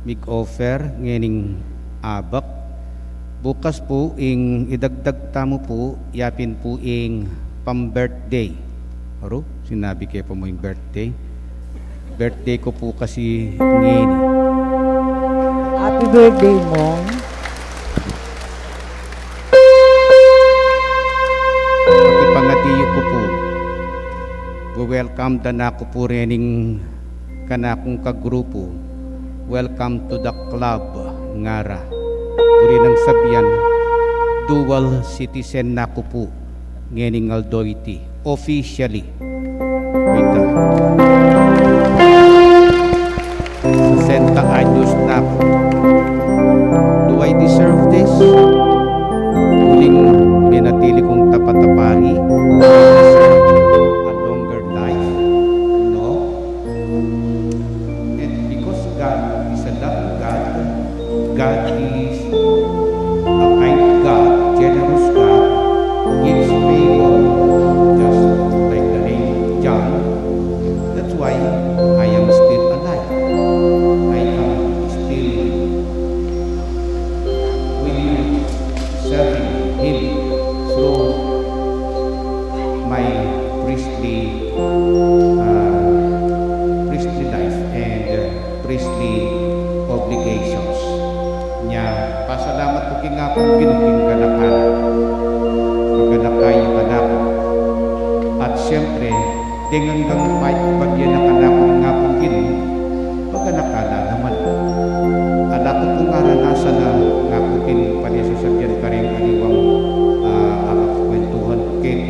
mig-offer ngening abak. Bukas po ing idagdag tamo po, yapin po ing pam-birthday. Aro, sinabi kayo po mo yung birthday. Birthday ko po kasi ngeni. Happy birthday, Mong. Ipangatiyo ko po. Welcome da na ko po rening kanakong kagrupo. Welcome to the club, ngara. Puri ng sabihan, dual citizen na ko po. Ngening Aldoiti. Officially. Wait a. 60 anyos na ako. Do I deserve this? Huling pinatili kong tapatapari. Do I deserve a longer life? No. And because God is a loving God, God is a kind God, generous God, gives favor, just like the name John. That's why I am still alive. I am still with serving Him through my priestly life and priestly obligations. Nya, pasalamat ko king ako ginuking kanakan. Maganakay kanak. At siyempre, hanggang fight bagyan na kanak nga kong ginu, maganakala naman. Ala ko kung aranasan na nga ko kin panisusagyan ka rin kaniwang kwentuhan ko kin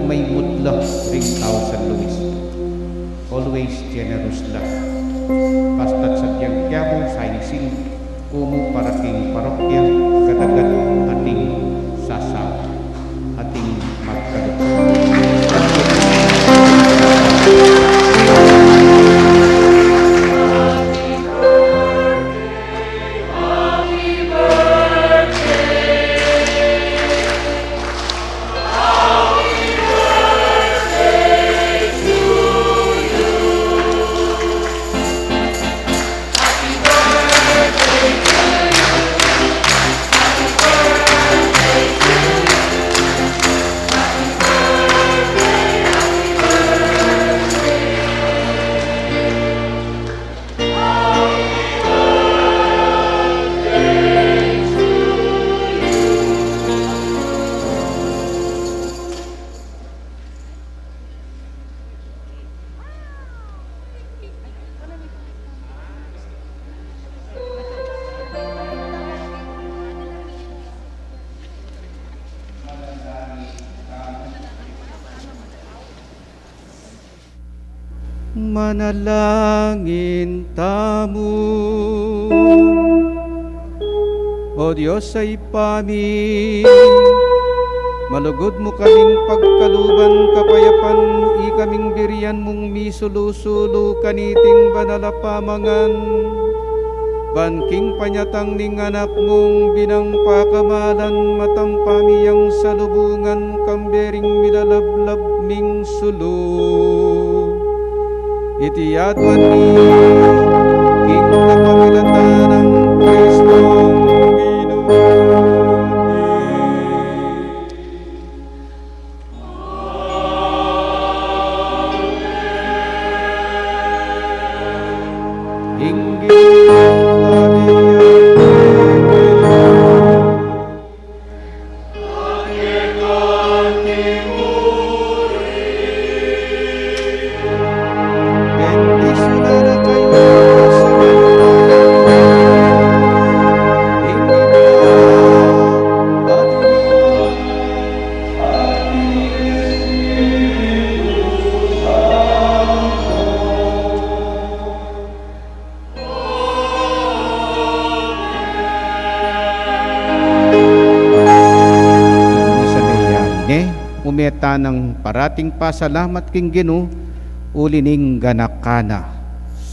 may mutla ring tao sa Luis. Always generous lang. Basta't sadyang kiyabong sainsing umu para king parokya kadagat ating sasaw, ating magkalupot. Manalangin tamu, O Diyos ay pami, malugod mo kaming pagkaluban kapayapan, ikaming biriyan mong misulu-sulu kaniting banalapamangan, banking panyatang ning anak mong binang pakamalan, matampamiyang salubungan kambering milalablab ming sulu. Itiyadwan ni king kapamilatan ng Kristong umeta ng parating pasalamat king Gino ulining ganakana.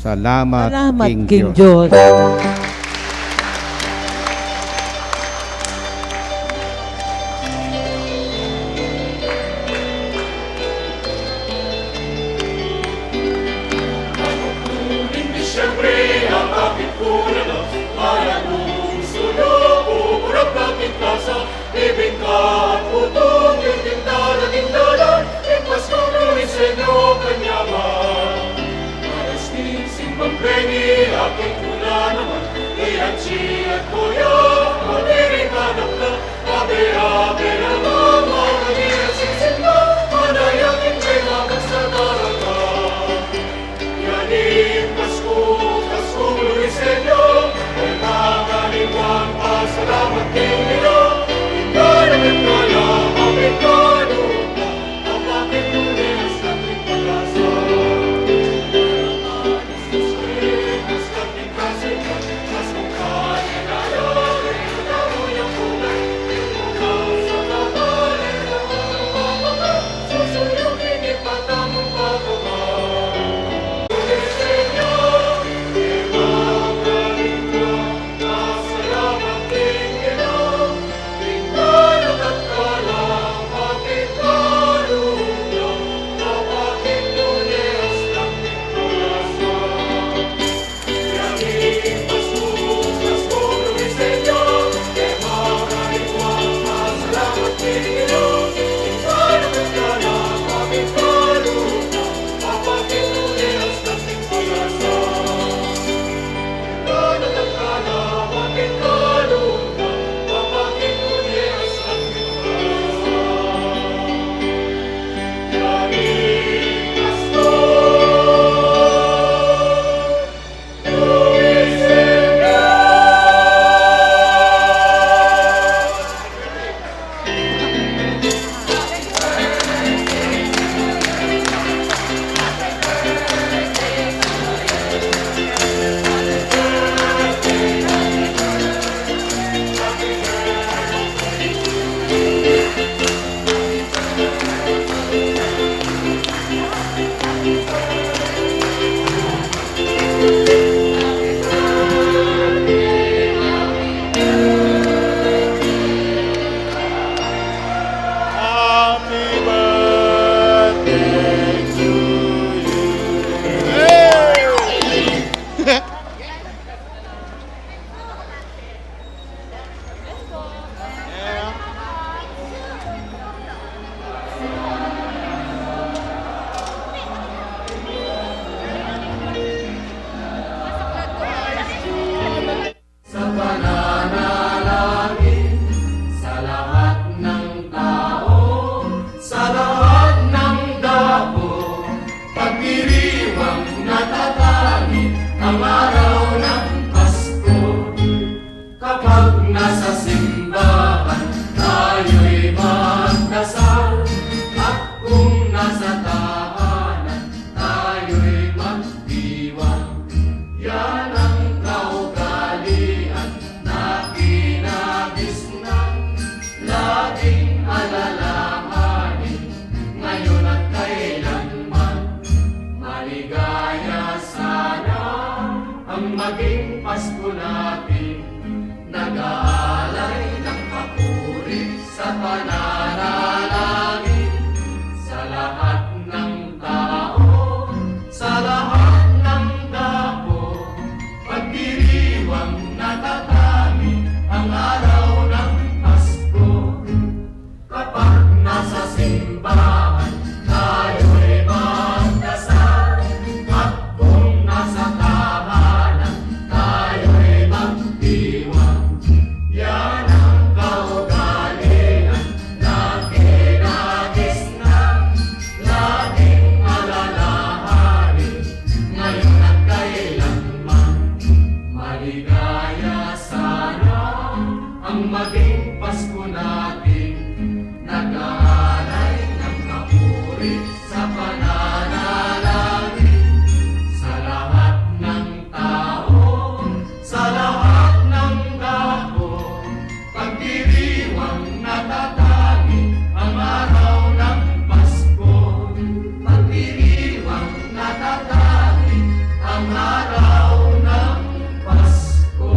Salamat king Diyos. Disyembre ang aking punan, mayang sulo, ukurap natin kasa, bibingka at putong, yung tindala, ipasuloy sa inyo kanyaman. Malasting simbang preni, aking tula naman, natin, nag-aalay ng papuri sa pananalangin sa lahat ng tao, sa lahat ng dako, pagdiriwang natatangin ang araw ng Pasko. Kapag nasa simbahan, tayo'y magdasal, at kung nasa tahanan, tayo'y magdiwang. Yan ang kaugalian na kinagis ng laging alalahanin, ngayon at kailanman. Maligaya sana ang maging Pasko natin, nag-aalay ng papuri sa pananalangin sa lahat ng tao, sa lahat ng dako, pagdiriwang natatangin ang araw ng Pasko, pagdiriwang natatangin ang araw ng Pasko.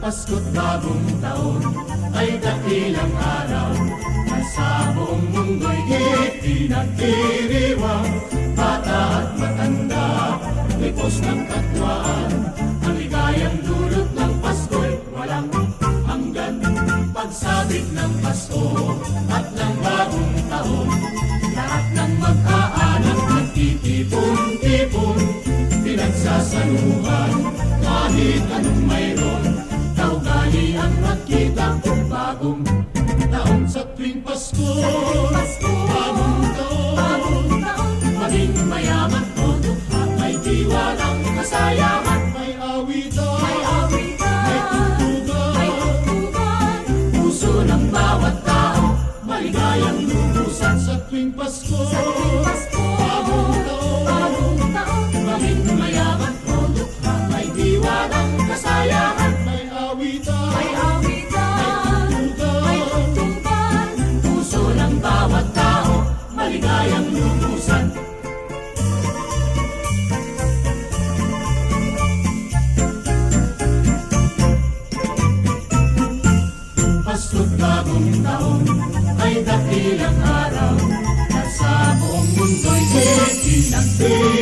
Pasko't bagong taon ay dakilang araw na sa buong mundo'y ipinagdiriwang. Bata at matanda, lipos ng katwaan, ang ligayang dulot ng Pasko'y walang hanggan. Pagsabit ng Pasko at ng bagong taon, lahat ng mag-aanak nagtitipon-tipon, pinagsasaluhan kahit anong mayroon. Kaugali ang nakita kong bagong taon sa tuwing Pasko. Bagong taon, maging mayaman o dukha, may diwalang kasayahan, may awitan, may tugtugan, puso ng bawat tao, maligayang lumusan sa tuwing Pasko. Bagong taon, maging mayaman o dukha, may diwalang kasayahan, may awitan, may tugtugan, puso ng bawat tao, maligayang lumusan. Pasko't bagong taon ay dakilang araw na sa buong mundo'y ipinagdiriwang.